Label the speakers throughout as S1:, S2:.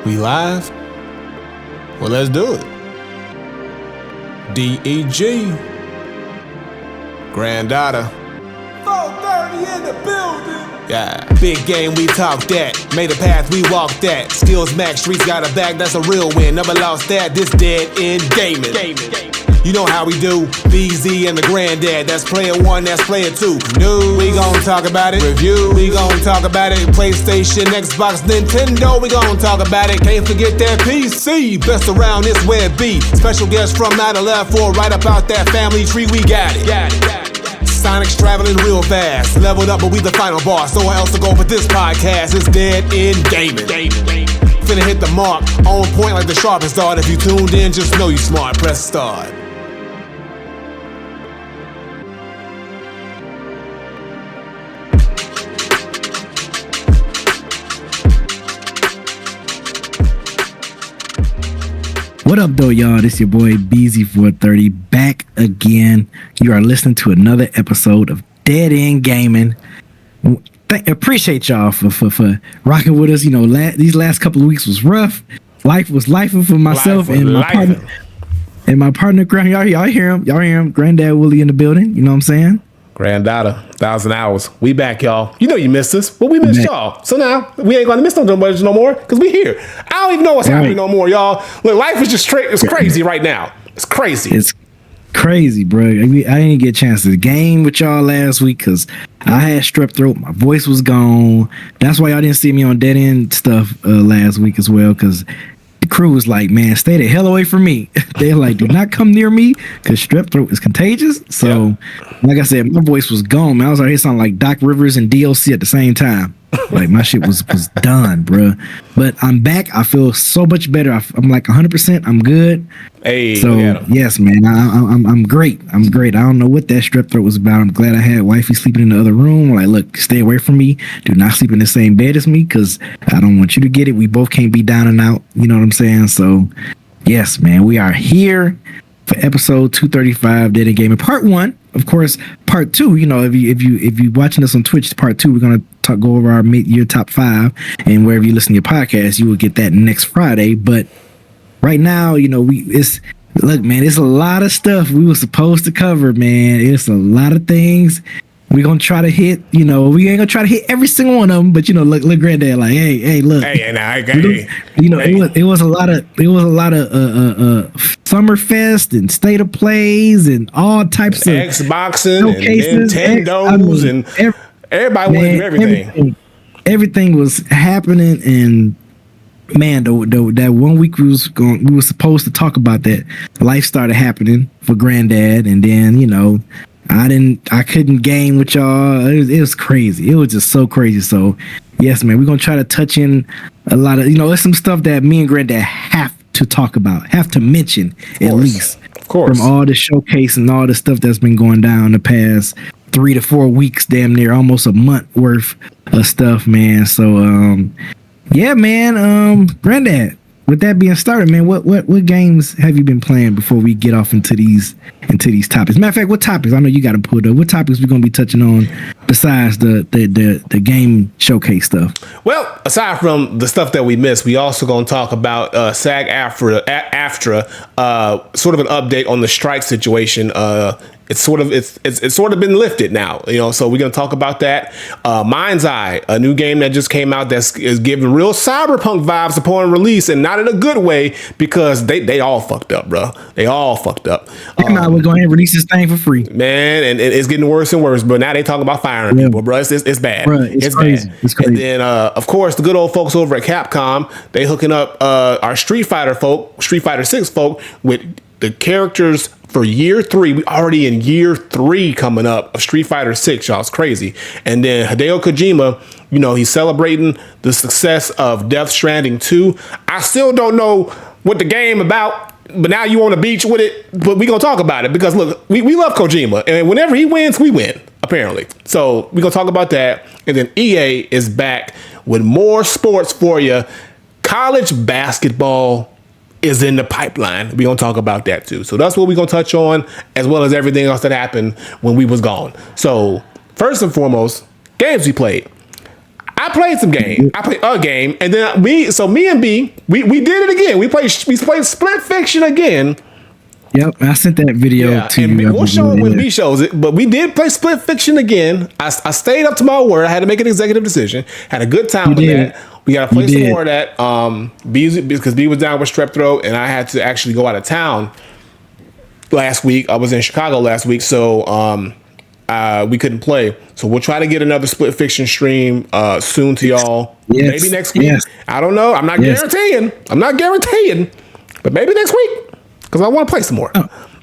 S1: We live? Well, let's do it. DEG. Granddaughter. 4:30 in the building. Yeah. Big game, we talk that. Made a path, we walk that. Skills max, streets got a bag, that's a real win. Never lost that, this dead end gaming. You know how we do. BZ and the granddad. That's player one, that's player two. New, we gon' talk about it. Review, we gon' talk about it. PlayStation, Xbox, Nintendo, we gon' talk about it. Can't forget that PC. Best around this web B. Special guest from 9/11 right up out that family tree. We got it. Sonic's traveling real fast. Leveled up, but we the final boss. No one else to go but this podcast. It's dead end gaming. Finna hit the mark. On point like the sharpest dart. If you tuned in, just know you smart. Press start.
S2: What up, though, y'all? This your boy BZ430 back again. You are listening to another episode of Dead End Gaming. Appreciate y'all for rocking with us. You know, these last couple of weeks was rough. Life was lifing for myself and my partner. And my partner, y'all hear him. Granddad Willie in the building. You know what I'm saying?
S1: Granddaughter, 1,000 hours. We back, y'all. You know you missed us, but we missed y'all. So now we ain't gonna miss no more because we here. I don't even know what's happening no more, y'all. Look, life is just straight. It's crazy right now. It's crazy.
S2: It's crazy, bro. I didn't get a chance to game with y'all last week because I had strep throat. My voice was gone. That's why y'all didn't see me on Dead End stuff last week as well, because the crew was like, man, stay the hell away from me. They're like, do not come near me because strep throat is contagious. So, like I said, my voice was gone, man. I was out here sounding like Doc Rivers and DLC at the same time. Like, my shit was done, bro. But I'm back. I feel so much better. I'm like 100%. I'm good.
S1: Hey,
S2: so yes, man, I'm great. I'm great. I don't know what that strep throat was about. I'm glad I had wifey sleeping in the other room. Like, look, stay away from me. Do not sleep in the same bed as me because I don't want you to get it. We both can't be down and out. You know what I'm saying? So, yes, man, we are here for episode 235, Dead End Gaming, part 1. Of course, part 2. You know, if you watching us on Twitch, part 2, we're gonna go over our mid-year top 5, and wherever you listen to your podcast, you will get that next Friday. But right now, you know, look, man, it's a lot of stuff we were supposed to cover, man. It's a lot of things we're gonna try to hit. You know, we ain't gonna try to hit every single one of them, but you know, look, Granddad, like, hey, look, you know, it was a lot of Summerfest and State of Plays and all types of
S1: Xboxing and Nintendos and everybody wanted everything.
S2: Everything was happening, and man, that 1 week we were supposed to talk about that. Life started happening for Granddad, and then, you know, I couldn't game with y'all. It was crazy. It was just so crazy. So yes, man, we're gonna try to touch in a lot of, you know, there's some stuff that me and Granddad have to talk about, have to mention at least.
S1: Of course. From
S2: all the showcase and all the stuff that's been going down the past 3 to 4 weeks, damn near almost a month worth of stuff, man. So yeah, man, Granddad, with that being started, man, what games have you been playing before we get off into these topics? Matter of fact, what topics? I know you got to put up. What topics we gonna be touching on besides the game showcase stuff? Well,
S1: aside from the stuff that we missed, we also gonna talk about SAG-AFTRA, sort of an update on the strike situation. It's sort of been lifted now, you know. So we're gonna talk about that. Mind's Eye, a new game that just came out is giving real cyberpunk vibes upon release, and not in a good way because they all fucked up, bro. They all fucked up.
S2: We're going to release this thing for free,
S1: man, and it's getting worse and worse. But now they talking about firing people, bro. It's bad. Bro, it's crazy. Bad. It's crazy. And then of course the good old folks over at Capcom, they hooking up our Street Fighter 6 folk with the characters for year 3. We already in year 3 coming up of Street Fighter 6, y'all. It's crazy. And then Hideo Kojima, you know, he's celebrating the success of Death Stranding 2. I still don't know what the game about, but now you on the beach with it. But we gonna talk about it because look, we love Kojima, and whenever he wins, we win, apparently. So we gonna talk about that. And then EA is back with more sports for you. College basketball is in the pipeline. We're going to talk about that too. So that's what we're going to touch on, as well as everything else that happened when we was gone. So first and foremost, games we played. I played some game. I played a game, and then me and B, we did it again. We played Split Fiction again.
S2: Yep, I sent that video to you.
S1: We'll show it when B shows it, but we did play Split Fiction again. I stayed up to my word. I had to make an executive decision. Had a good time with that. We got to play some more of that. Because B was down with strep throat, and I had to actually go out of town last week. I was in Chicago last week, so we couldn't play. So we'll try to get another Split Fiction stream soon to y'all. Maybe next week. I don't know. I'm not guaranteeing. But maybe next week. Because I want to play some more.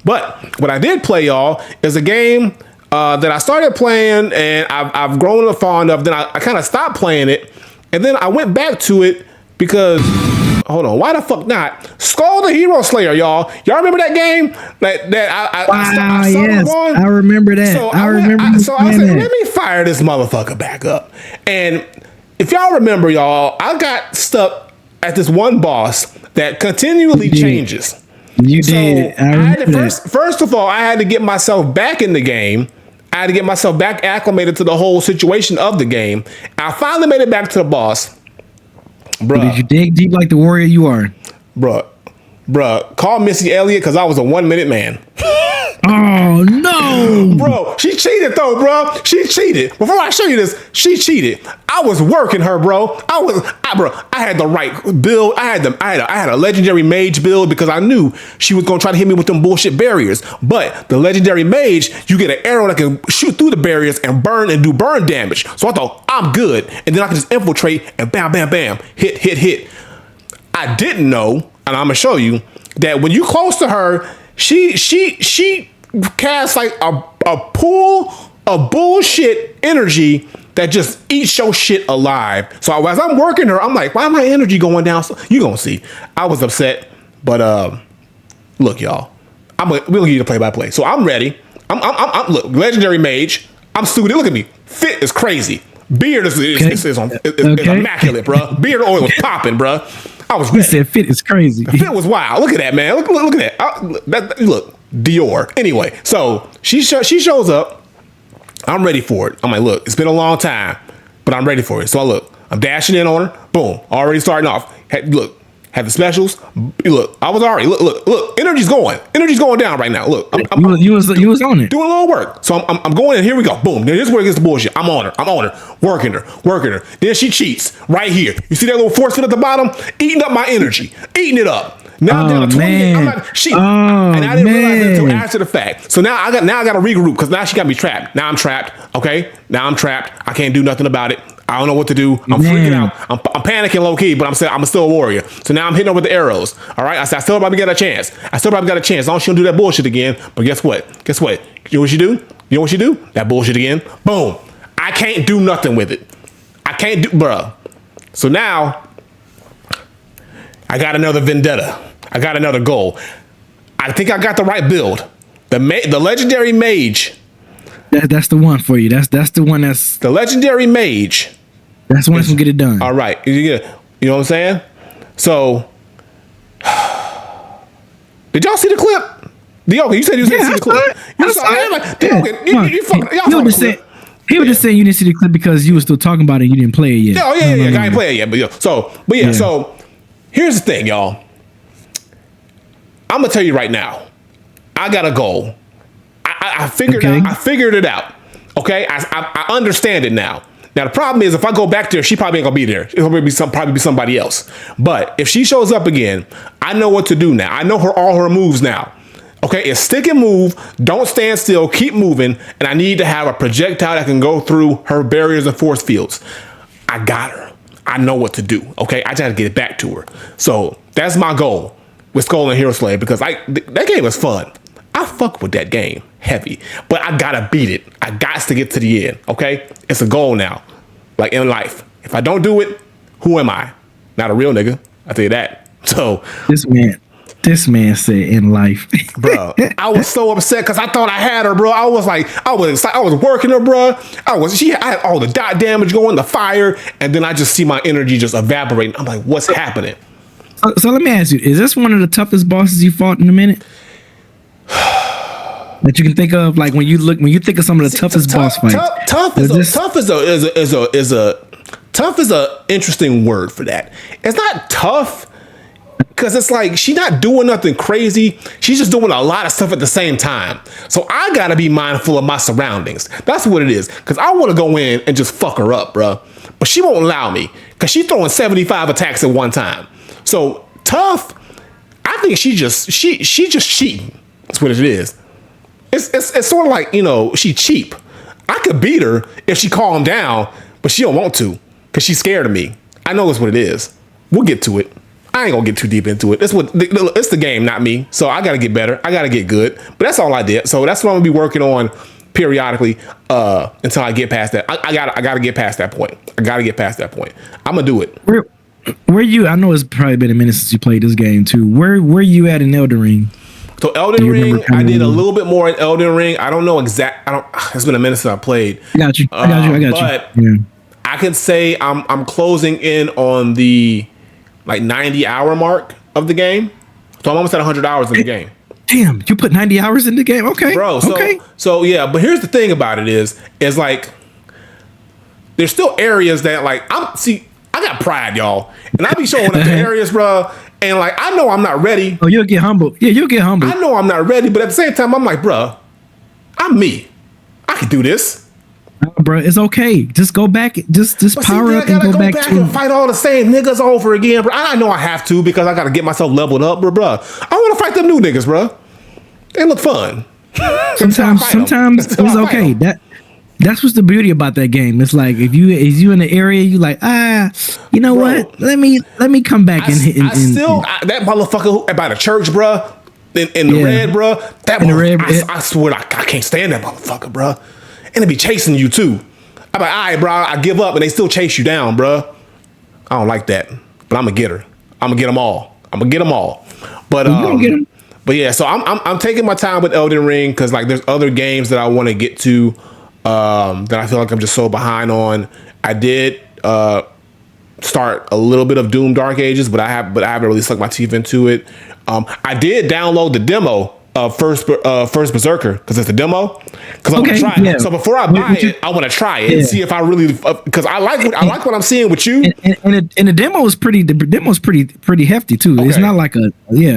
S1: But what I did play, y'all, is a game that I started playing and I've grown fond of. Then I kind of stopped playing it. And then I went back to it because, hold on, why the fuck not? Skull the Hero Slayer, y'all. Y'all remember that game? I
S2: started on? I remember that.
S1: So I said, let me fire this motherfucker back up. And if y'all remember, y'all, I got stuck at this one boss that continually changes.
S2: You did.
S1: First of all, I had to get myself back in the game. I had to get myself back acclimated to the whole situation of the game. I finally made it back to the boss. Bruh.
S2: Did you dig deep like the warrior you are?
S1: Bruh. Call Missy Elliott because I was a 1 minute man.
S2: Oh, no.
S1: Bro, she cheated though, bro. She cheated. Before I show you this, she cheated. I was working her, bro. I had the right build. I had a legendary mage build because I knew she was gonna try to hit me with them bullshit barriers. But the legendary mage, you get an arrow that can shoot through the barriers and do burn damage. So I thought I'm good, and then I can just infiltrate and bam, bam, bam, hit. I didn't know, and I'm gonna show you that when you close to her, she casts like a pool of bullshit energy that just eats your shit alive. So as I'm working her, I'm like, why my energy going down? So you gonna see. I was upset, but look, y'all, we'll give you the play-by-play. So I'm ready. I'm look, legendary mage. I'm suited. Look at me. Fit is crazy. Beard is immaculate, bro. Beard oil was popping, bro. I was ready.
S2: He said fit is crazy.
S1: Fit was wild. Look at that, man. Look at that. Look, Dior. Anyway, so she shows up. I'm ready for it. I'm like, look, it's been a long time, but I'm ready for it. So I'm dashing in on her. Boom. Already starting off. Had the specials. Look, I was already look. Energy's going down right now. Look,
S2: you was on it,
S1: doing a little work. So I'm going in. Here we go. Boom. This is where it gets the bullshit. I'm on her. Working her. Then she cheats right here. You see that little force fit at the bottom, eating up my energy, eating it up. Now I'm down to 28. I'm not cheating, and I didn't realize it until after the fact. So now I got to regroup because now she got me trapped. Now I'm trapped. Okay, now I'm trapped. I can't do nothing about it. I don't know what to do. I'm freaking out. I'm panicking low key, but I'm still a warrior. So now I'm hitting her with the arrows. All right. I said I still probably got a chance. As long as she don't do that bullshit again. But guess what? You know what she do? That bullshit again. Boom. I can't do nothing with it. I can't do, bruh. So now I got another vendetta. I got another goal. I think I got the right build. The legendary mage.
S2: That's the one for you. That's the one that's
S1: the legendary mage.
S2: That's the one that's gonna get it done.
S1: All right. You know what I'm saying? So did y'all see the clip? Diogo, you said you didn't see the clip.
S2: He was just saying you didn't see the clip because you were still talking about it and you didn't play it yet.
S1: I ain't play it yet. So here's the thing, y'all. I'm gonna tell you right now. I got a goal. I figured it out. Okay, I understand it now. Now the problem is if I go back there, she probably ain't gonna be there. It'll probably be somebody else. But if she shows up again, I know what to do now. I know all her moves now. Okay, it's stick and move. Don't stand still. Keep moving. And I need to have a projectile that can go through her barriers and force fields. I got her. I know what to do. Okay, I just have to get it back to her. So that's my goal with Skull and Hero Slayer because that game was fun. I fuck with that game heavy, but I gotta beat it. I got to get to the end. Okay, it's a goal now. Like in life, if I don't do it, who am I? Not a real nigga. I tell you that. So
S2: this man said in life,
S1: bro. I was so upset because I thought I had her, bro. I was working her, bro. I had all the dot damage going, the fire, and then I just see my energy just evaporating. I'm like, what's happening?
S2: So let me ask you: is this one of the toughest bosses you fought in a minute? That you can think of, like when you think of some of the toughest boss fights.
S1: tough is a interesting word for that. It's not tough because it's like she's not doing nothing crazy. She's just doing a lot of stuff at the same time. So I gotta be mindful of my surroundings. That's what it is. Because I want to go in and just fuck her up, bro. But she won't allow me because she's throwing 75 attacks at one time. So tough, I think she just cheating. That's what it is. It's sort of like, you know, she cheap. I could beat her if she calmed down, but she don't want to because she's scared of me. I know that's what it is. We'll get to it. I ain't gonna get too deep into it. It's the game, not me. So I gotta get better. I gotta get good. But that's all I did. So that's what I'm gonna be working on periodically until I get past that. I gotta get past that point. I gotta get past that point. I'm gonna do it.
S2: Where you? I know it's probably been a minute since you played this game too. Where you at in Elden Ring?
S1: So Elden Ring, I did a little bit more in Elden Ring. I don't know exact. It's been a minute since I played.
S2: I got you.
S1: But I can say I'm closing in on the like 90 hour mark of the game. So I'm almost at 100 hours in the game.
S2: Damn, you put 90 hours in the game? Okay.
S1: Bro, so yeah, but here's the thing about it is like there's still areas that like I got pride, y'all. And I be showing up to areas, bro, and like I know I'm not ready.
S2: Oh, you'll get humble. Yeah, you'll get humble.
S1: I know I'm not ready, but at the same time I'm like, bro, I'm me. I can do this.
S2: Bro, it's okay. Just go back. Just power up and go back
S1: and fight all the same niggas over again, bro. I know I have to because I got to get myself leveled up, bro. I want to fight them new niggas, bro. They look fun.
S2: Sometimes it's okay. That's what's the beauty about that game. It's like if you in the area, you like you know bro, what? Let me come back
S1: that motherfucker by the church, bro. In the red, bro. That motherfucker, I swear I can't stand that motherfucker, bro. And they be chasing you too. I'm like, all right, bro, I give up, and they still chase you down, bro. I don't like that, but I'm gonna get her. I'm gonna get them all. But yeah, so I'm taking my time with Elden Ring because like there's other games that I want to get to that I feel like I'm just so behind on. I did start a little bit of Doom Dark Ages, but I haven't really sunk my teeth into it. I did download the demo. First Berserker because it's a demo. Because I want to try it. Yeah. So before I buy it, I want to try it and see if I really because I like what I'm seeing with you.
S2: And the demo is pretty. The demo's pretty hefty too. Okay. It's not like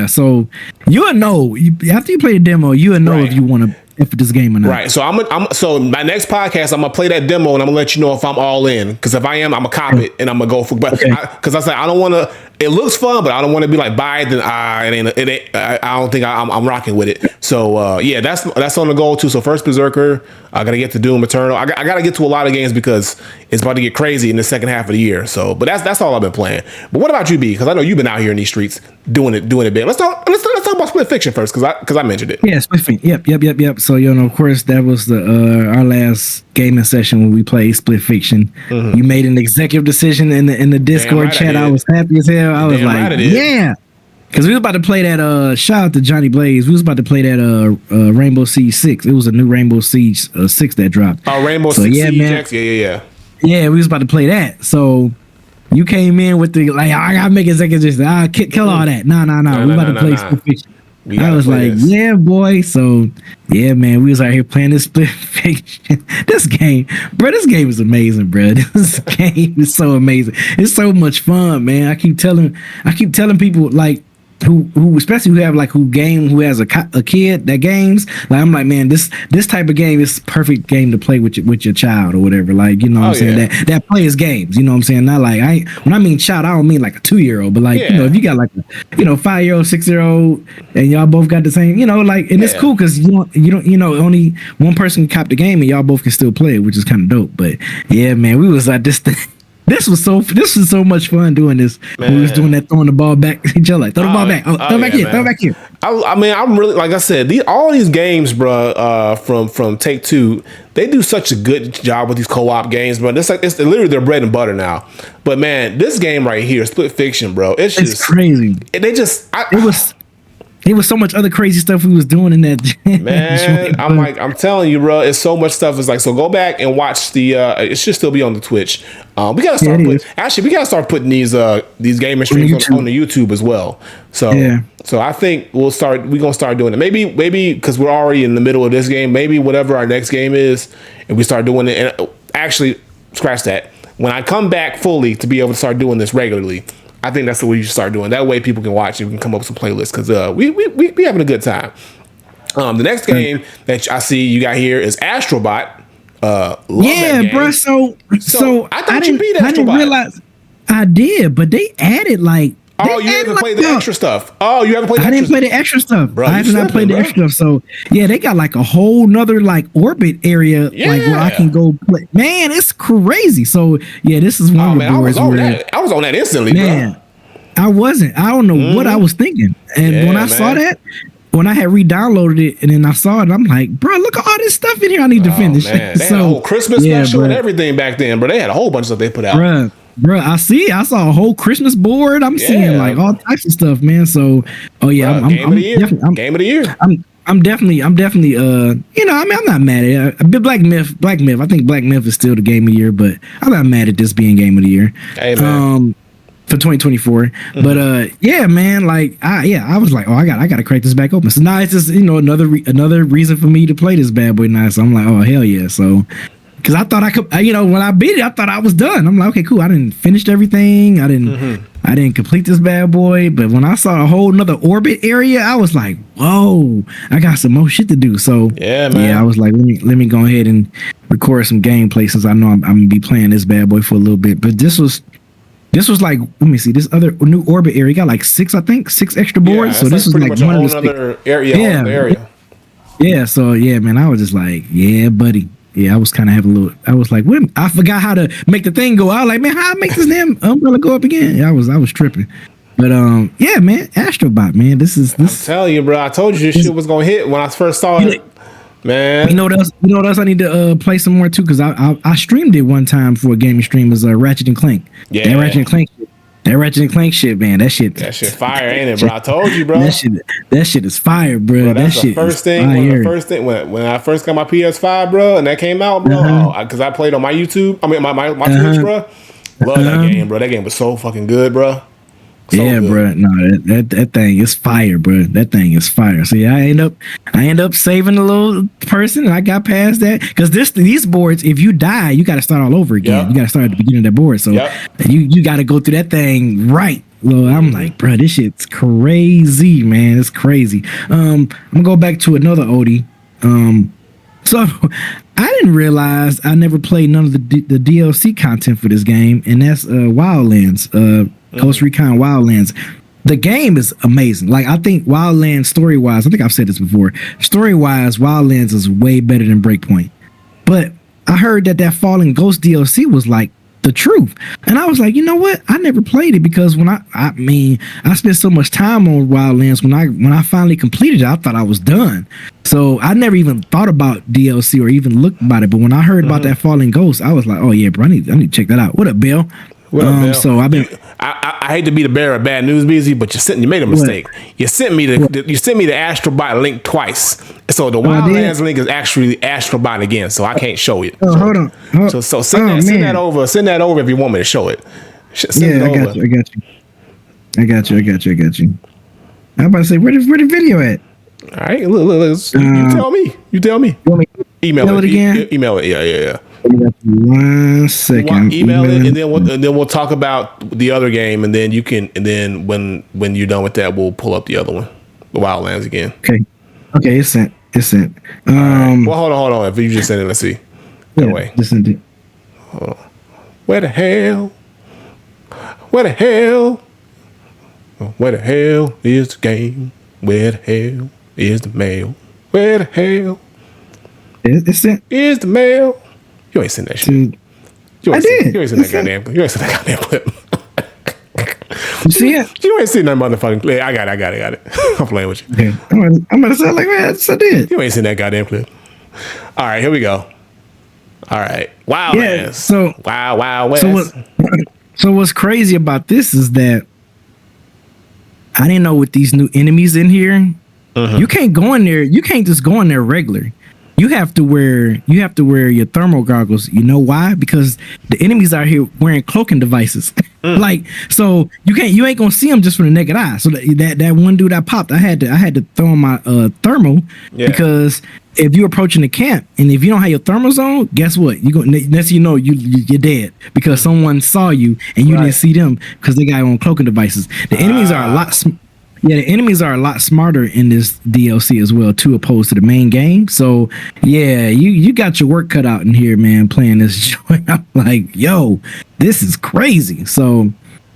S2: So you'll know after you play the demo, you'll know if you want to for this game or not.
S1: Right. So so my next podcast, I'm gonna play that demo and I'm gonna let you know if I'm all in. Because if I am, I'm gonna cop it and I'm gonna go for. But because I said I don't want to. It looks fun, but I don't want to be like buy it. Then it ain't. I don't think I'm rocking with it. So yeah, that's on the goal too. So first Berserker, I gotta get to Doom Eternal. I gotta get to a lot of games because it's about to get crazy in the second half of the year. So, but that's all I've been playing. But what about you, B? Because I know you've been out here in these streets doing it big. Let's talk about Split Fiction first because I mentioned it.
S2: Yeah, Split Fiction. Yep. So of course that was the our last gaming session when we played Split Fiction. Mm-hmm. You made an executive decision in the Discord chat. I was happy as hell. I was like, yeah. Because we was about to play that, shout out to Johnny Blaze. We was about to play that Rainbow Siege 6. It was a new Rainbow Siege 6 that dropped.
S1: Oh, Rainbow Siege X? Yeah.
S2: Yeah, we was about to play that. So you came in with the, like, I got to make executive decision. Kill all that. No. We about to play Split Fiction. I was like, yeah, boy. So, yeah, man, we was out here playing this Split Fiction. This game is amazing, bro. This game is so amazing. It's so much fun, man. I keep telling people, like, who especially who has a kid that games, like, I'm like, man, this type of game is perfect game to play with your child or whatever, like, you know what I'm saying, that plays games, you know what I'm saying, not like, when I mean child, I don't mean like a 2-year-old, but like, you know, if you got like a 5-year-old, 6-year-old and y'all both got the same, you know, like, and it's cool because you don't only one person can cop the game and y'all both can still play it, which is kind of dope. But yeah, man, we was like this thing. This was so much fun doing this. We was doing that, throwing the ball back to each other, like, throw the ball back, throw back here.
S1: I mean, I'm really, like I said, all these games, bro, from Take-Two, they do such a good job with these co-op games, bro. It's literally their bread and butter now. But man, this game right here, Split Fiction, bro, it's just
S2: crazy. There was so much other crazy stuff we was doing in that.
S1: Man, I'm telling you, bro, it's so much stuff. It's like, so go back and watch the. It should still be on the Twitch. We gotta start putting these gaming streams on the YouTube as well. So I think we're gonna start doing it. Maybe because we're already in the middle of this game. Maybe whatever our next game is, and we start doing it. And actually, scratch that. when I come back fully to be able to start doing this regularly, I think that's what you should start doing. That way people can watch it. We can come up with some playlists because we having a good time. The next game that I see you got here is Astrobot.
S2: Yeah, bro. So
S1: I thought you beat Astrobot.
S2: I didn't realize I did, but they added like.
S1: Oh, you haven't played the extra stuff. Oh, you haven't played the
S2: extra
S1: stuff.
S2: I didn't play the extra stuff.
S1: Bro,
S2: I have not played the extra stuff. So, yeah, they got like a whole nother like orbit area like where I can go play. Man, it's crazy. So, yeah, this is one of the boards where
S1: I was on that instantly,
S2: man,
S1: bro.
S2: I wasn't. I don't know what I was thinking. And when I saw that, when I had re-downloaded it and then I saw it, I'm like, bro, look at all this stuff in here I need to finish.
S1: Man. They had a whole Christmas special and everything back then, bro. They had a whole bunch of stuff they put out.
S2: Bro, I saw a whole Christmas board. I'm seeing like all types of stuff, man. So, I'm
S1: game of the year.
S2: I'm definitely, you know, I mean, I'm not mad at it. Black Myth. I think Black Myth is still the game of the year, but I'm not mad at this being game of the year.
S1: Hey, man.
S2: For 2024. But yeah, man, like I was like, oh, I got to crack this back open. So now it's just, you know, another reason for me to play this bad boy now. So I'm like, oh hell yeah. So because I thought I could, you know, when I beat it, I thought I was done. I'm like, okay, cool. I didn't finish everything. I didn't complete this bad boy. But when I saw a whole nother orbit area, I was like, whoa, I got some more shit to do. So
S1: yeah, man.
S2: Yeah, I was like, let me go ahead and record some gameplay since I know I'm gonna be playing this bad boy for a little bit. But this was like, let me see, this other new orbit area got like 6 extra boards. So this is like one of the
S1: other area.
S2: Yeah. So yeah, man, I was just like, yeah, buddy. Yeah, I was kind of having a little. I was like, wait, I forgot how to make the thing go. I was like, man, how I make this damn umbrella go up again? Yeah, I was tripping. But yeah, man, Astrobot, man, this. I'm
S1: telling you, bro. I told you this shit was gonna hit when I first saw it. Man,
S2: you know what else? You know what else? I need to play some more too, because I streamed it one time for a gaming stream. Was Ratchet and Clank.
S1: Yeah,
S2: that Ratchet and Clank shit, man. That shit
S1: fire, ain't it, bro? I told you, bro.
S2: That shit is fire, bro.
S1: That's the first thing. When I first got my PS5, bro, and that came out, bro, because I played on my YouTube. I mean, my Twitch, bro. Love that game, bro. That game was so fucking good, bro. So good.
S2: Bro. No, that thing is fire, bro. That thing is fire. So yeah, I end up saving a little person, and I got past that because these boards, if you die, you got to start all over again. You got to start at the beginning of that board. So you got to go through that thing right. Well, I'm like, bro, this shit's crazy, man. It's crazy. I'm gonna go back to another oldie. So I didn't realize I never played none of the DLC content for this game, and that's Wildlands. Ghost Recon Wildlands. The game is amazing. Like, I think Wildlands story-wise, I think I've said this before, story-wise, Wildlands is way better than Breakpoint. But I heard that Fallen Ghost DLC was like the truth. And I was like, you know what? I never played it because when I spent so much time on Wildlands, when I finally completed it, I thought I was done. So I never even thought about DLC or even looked about it. But when I heard about that Fallen Ghost, I was like, oh yeah, bro, I need to check that out. What up, Bill? So I've been.
S1: I hate to be the bearer of bad news, BZ, but you made a mistake. You sent me the Astrobot link twice. So the Wildlands link is actually Astrobot again. So I can't show it.
S2: Oh, hold on.
S1: So send that over. Send that over if you want me to show it.
S2: I got you. I'm about to say, where the video at?
S1: All right, look. You tell me.
S2: You want me to
S1: email it again? Email it. Yeah.
S2: 1 second.
S1: Email it, and then we'll talk about the other game, and then when you're done with that, we'll pull up the other one, the Wildlands again.
S2: Okay, it's sent.
S1: Right. Well, hold on. If you just sent it, let's see. Go away.
S2: Just sent it.
S1: Hold on. Where the hell is the game? Where the hell is the mail? Where the hell
S2: it's sent.
S1: Is the mail? You ain't seen that shit.
S2: I did.
S1: You ain't seen that goddamn clip.
S2: You see it?
S1: You ain't seen that motherfucking clip. I got it. I'm playing with you.
S2: Okay. I'm gonna say like that. I did.
S1: You ain't seen that goddamn clip. All right, here we go. All right. Wow.
S2: Yeah, so
S1: Wow West.
S2: So what's crazy about this is that I didn't know with these new enemies in here, you can't go in there. You can't just go in there regular. you have to wear your thermal goggles. You know why? Because the enemies out here wearing cloaking devices. Like, so you ain't gonna see them just from the naked eye. So that one dude I popped, I had to throw on my thermal because if you're approaching the camp and if you don't have your thermals on, guess what? You go next you know you're dead because someone saw you and you didn't see them because they got on cloaking devices. The enemies are a lot. Yeah, the enemies are a lot smarter in this DLC as well, too, opposed to the main game. So, yeah, you got your work cut out in here, man, playing this joint. I'm like, yo, this is crazy. So,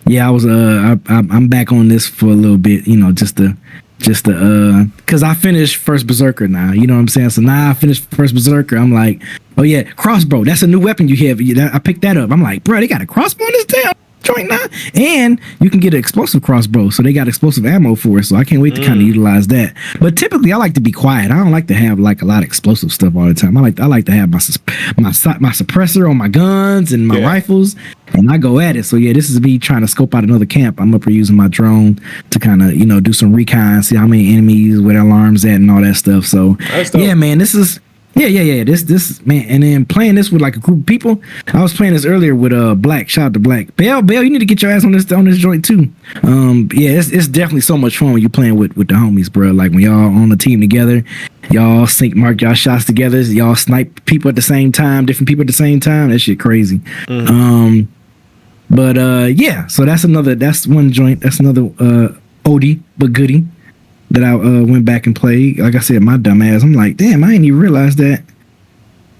S2: yeah, I'm back on this for a little bit, you know, just to because I finished First Berserker now, you know what I'm saying? So now I finished First Berserker. I'm like, oh yeah, crossbow. That's a new weapon you have. I picked that up. I'm like, bro, they got a crossbow in this damn joint now, and you can get an explosive crossbow, so they got explosive ammo for it. So I can't wait to kind of utilize that. But typically, I like to be quiet. I don't like to have like a lot of explosive stuff all the time. I like to have my suppressor on my guns and my rifles, and I go at it. So yeah, this is me trying to scope out another camp. I'm up here using my drone to kind of do some recon, see how many enemies, where their alarms at, and all that stuff. So yeah, man, this is. Yeah. This man, and then playing this with like a group of people. I was playing this earlier with Black. Shout out to Black. Bell, you need to get your ass on this joint too. Yeah, it's definitely so much fun when you playing with the homies, bro. Like when y'all on the team together, y'all sync mark y'all shots together, y'all snipe people at the same time, different people at the same time. That shit crazy. But yeah, so that's one joint. That's another oldie but goodie that I went back and played. Like I said, my dumb ass, I'm like, damn, I didn't even realize that.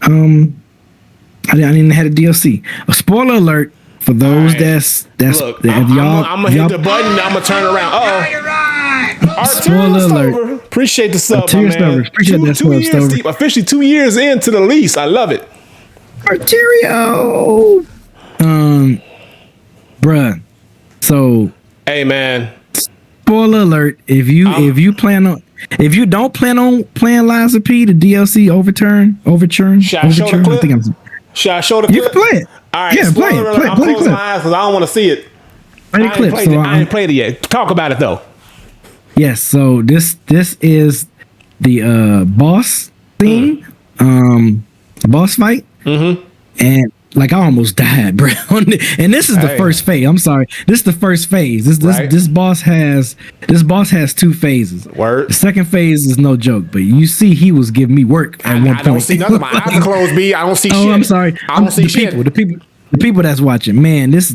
S2: I didn't have a DLC. A spoiler alert for those that's
S1: look, I'm gonna hit the button and I'm gonna turn around.
S2: Spoiler alert.
S1: Appreciate the sub, my man.
S2: Appreciate that
S1: two years deep, officially 2 years into the lease. I love it.
S2: Arterio. Bruh. So
S1: hey man.
S2: Spoiler alert! If you don't plan on playing Liza P, the DLC Overturn.
S1: Should I show the clip? Should I show the clip?
S2: You can play it.
S1: All right,
S2: yeah, play it.
S1: I'm closing my eyes because I don't want to see it.
S2: Play the clip.
S1: I ain't played it yet. Talk about it though.
S2: Yes. So this is the boss theme, boss fight, and. Like I almost died, bro. And this is the first phase. I'm sorry. This is the first phase. This boss has 2 phases. Word. The second phase is no joke, but you see he was giving me work at one point. I
S1: don't see nothing. My eyes are closed, B. I don't see shit.
S2: Oh, I'm sorry.
S1: I don't see shit.
S2: The people that's watching, man, this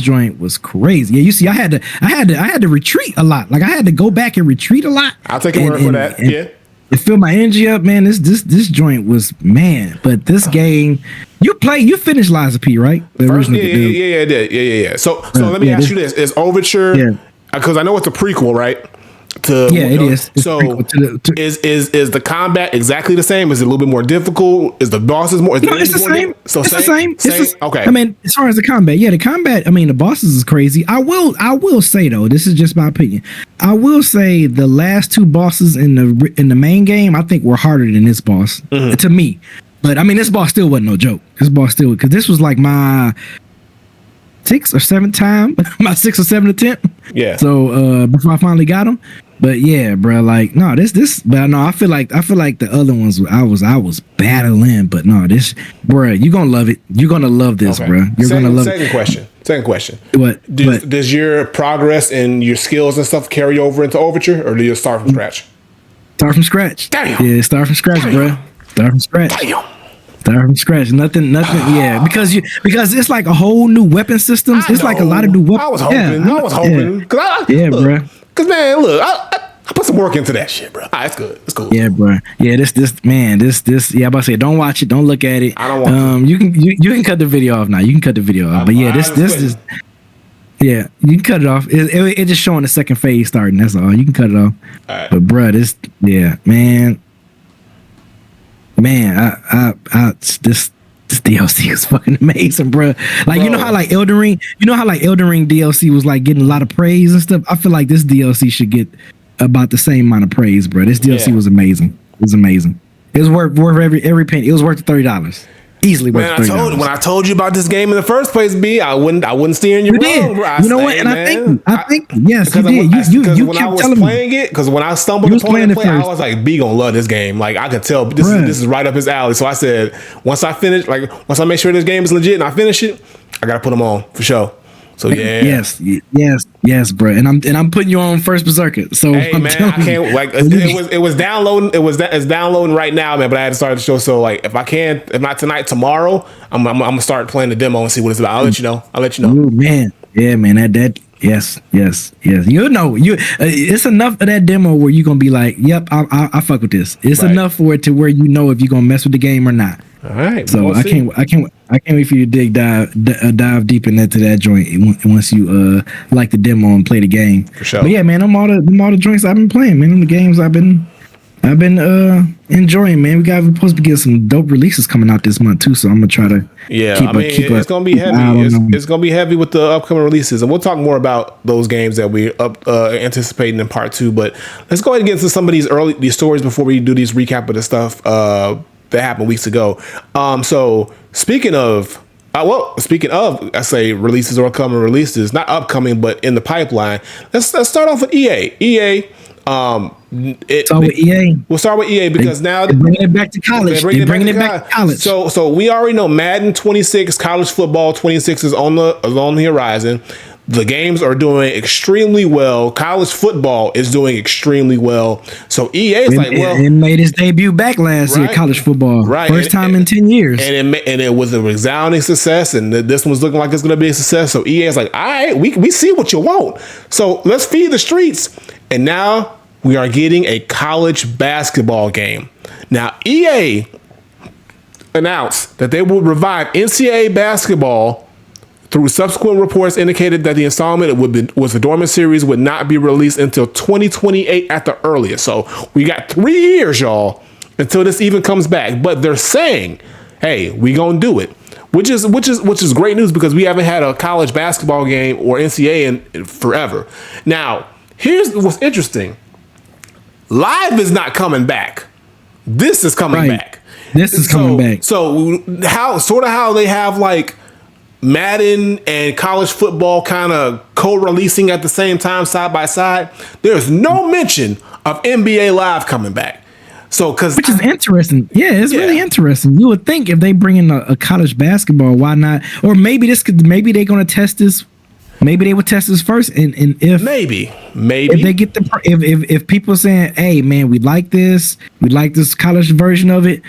S2: joint was crazy. Yeah, you see, I had to retreat a lot. Like I had to go back and retreat a lot.
S1: I'll take your word for that. Yeah.
S2: It filled my energy up, man. This joint was but this game, you finished Liza P, right?
S1: Yeah. So let me ask you this: is Overture? Because I know it's a prequel, right?
S2: It is.
S1: It's is the combat exactly the same? Is it a little bit more difficult? Is the bosses more?
S2: It's the same. It's the same.
S1: Okay.
S2: I mean, as far as the combat, I mean, the bosses is crazy. I will say though, this is just my opinion. I will say the last 2 bosses in the main game, I think were harder than this boss to me. But I mean, this boss still wasn't no joke. Because this was like my 6th or 7th time, my 6th or 7th attempt.
S1: Yeah.
S2: So before I finally got him. But yeah, bro, like no, but no, I feel like the other ones I was battling, but no, this, bro, you gonna love it. You're gonna love this, bro. You're gonna love it.
S1: Second question.
S2: What?
S1: Does your progress and your skills and stuff carry over into Overture, or do you start from scratch?
S2: Start from scratch.
S1: Damn.
S2: Yeah, start from scratch, bro. Start from scratch.
S1: Damn.
S2: Start from scratch. Nothing. Yeah, because it's like a whole new weapon systems. It's like a lot of new weapons.
S1: I was hoping.
S2: Bro.
S1: Because man, look, I put some work into that shit, bro. It's good. It's cool.
S2: Yeah, bro. Yeah, this. Yeah, I'm about to say, don't watch it. Don't look at it.
S1: I don't want
S2: to. You can cut the video off now. You can cut the video off. But yeah, this is. Yeah, you can cut it off. It just showing the second phase starting. That's all. You can cut it off.
S1: All right.
S2: But bro, this. Yeah, man. This DLC is fucking amazing, bro. Like, you know how like Elden Ring DLC was like getting a lot of praise and stuff. I feel like this DLC should get about the same amount of praise, bro. This DLC was amazing. It was amazing. It was worth every penny. It was worth $30. Easily worth
S1: $30. When I told you about this game in the first place, B, I wouldn't steer you wrong, bro.
S2: You know what? And I think yes, you did. You
S1: when
S2: kept
S1: I was
S2: telling
S1: playing
S2: me.
S1: it, because when I stumbled upon it, I was like, B gonna love this game. Like I could tell this is right up his alley. So I said, once I make sure this game is legit and I finish it, I gotta put them on for sure. So yeah,
S2: yes, bro. And I'm putting you on first Berserker. So
S1: hey, man, I can't like it was downloading. It's downloading right now, man. But I had to start the show. So like, if not tonight, tomorrow, I'm gonna start playing the demo and see what it's about. I'll let you know.
S2: Oh man, yeah, man. That yes. You know, it's enough of that demo where you're gonna be like, yep, I fuck with this. It's enough for it to where you know if you're gonna mess with the game or not.
S1: All right.
S2: So I can't wait for you to dive deep into that joint once you like the demo and play the game.
S1: For sure.
S2: But yeah, man, them all the joints I've been playing, man. Them the games I've been enjoying, man. We're supposed to get some dope releases coming out this month too, so I'm gonna try to
S1: it's gonna be heavy. It's gonna be heavy with the upcoming releases, and we'll talk more about those games that we're anticipating in part 2. But let's go ahead and get into some of these stories before we do these recap of the stuff that happened weeks ago. So speaking of, I say releases or upcoming releases, not upcoming, but in the pipeline. Let's start off with EA. We'll start with EA because now
S2: they're bringing it back to college. They're bringing it back to college.
S1: So we already know Madden 26, college football 26 is on the horizon. The games are doing extremely well. College football is doing extremely well. So EA is
S2: it made its debut back last year, college football.
S1: Right.
S2: First time in 10 years.
S1: And it was a resounding success, and this one's looking like it's going to be a success. So EA is like, all right, we see what you want. So let's feed the streets. And now we are getting a college basketball game. Now, EA announced that they will revive NCAA basketball. Through subsequent reports indicated that the installment was the dormant series would not be released until 2028 at the earliest. So we got 3 years, y'all, until this even comes back. But they're saying, hey, we gonna do it, which is great news because we haven't had a college basketball game or NCAA in forever. Now, here's what's interesting: live is not coming back. This is coming back.
S2: This is coming back.
S1: So how they have like Madden and college football kind of co-releasing at the same time, side by side. There's no mention of NBA Live coming back. So, which
S2: is interesting. Yeah, it's really interesting. You would think if they bring in a college basketball, why not? Or maybe maybe they're going to test this. Maybe they would test this first, and if
S1: maybe
S2: if they get if people saying, hey man, we like this college version of it.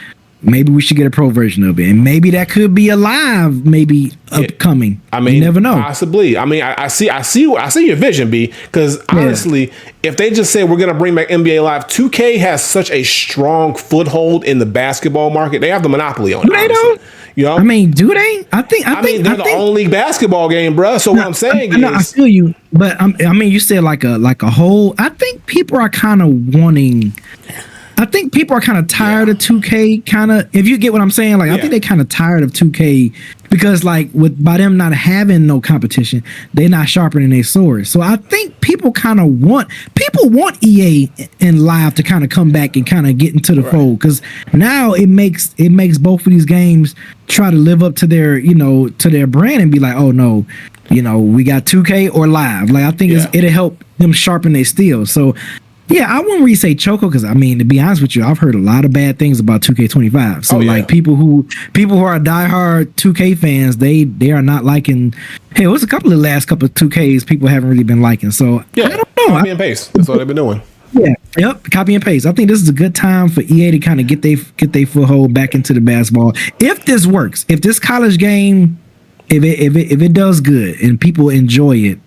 S2: Maybe we should get a pro version of it, and maybe that could be a live, maybe upcoming.
S1: I mean,
S2: you never know.
S1: Possibly. I mean, I see your vision, B. Because honestly, if they just say we're gonna bring back NBA Live, 2K has such a strong foothold in the basketball market. They have the monopoly on it.
S2: They don't.
S1: You know?
S2: I mean, do they? I think
S1: they're the only basketball game, bro. So what I'm saying is,
S2: I feel you, but I mean, you said like a whole. I think people are kind of wanting. I think people are kind of tired of 2K. Kind of, if you get what I'm saying, like I think they're kind of tired of 2K because, like, by them not having no competition, they're not sharpening their swords. So I think people want EA and Live to kind of come back and kind of get into the fold because now it makes both of these games try to live up to their brand and be like, oh no, we got 2K or Live. Like I think it'll help them sharpen their steel. So. Yeah, I wouldn't really say choco because I mean, to be honest with you, I've heard a lot of bad things about 2K25. So like people who are diehard 2K fans, they are not liking. Hey, what's a couple of last couple of 2Ks people haven't really been liking. So I don't know.
S1: Copy and paste. That's what they've been doing.
S2: Yeah. Yep. Copy and paste. I think this is a good time for EA to kind of get their foothold back into the basketball. If this works, if this college game, if it does good and people enjoy it.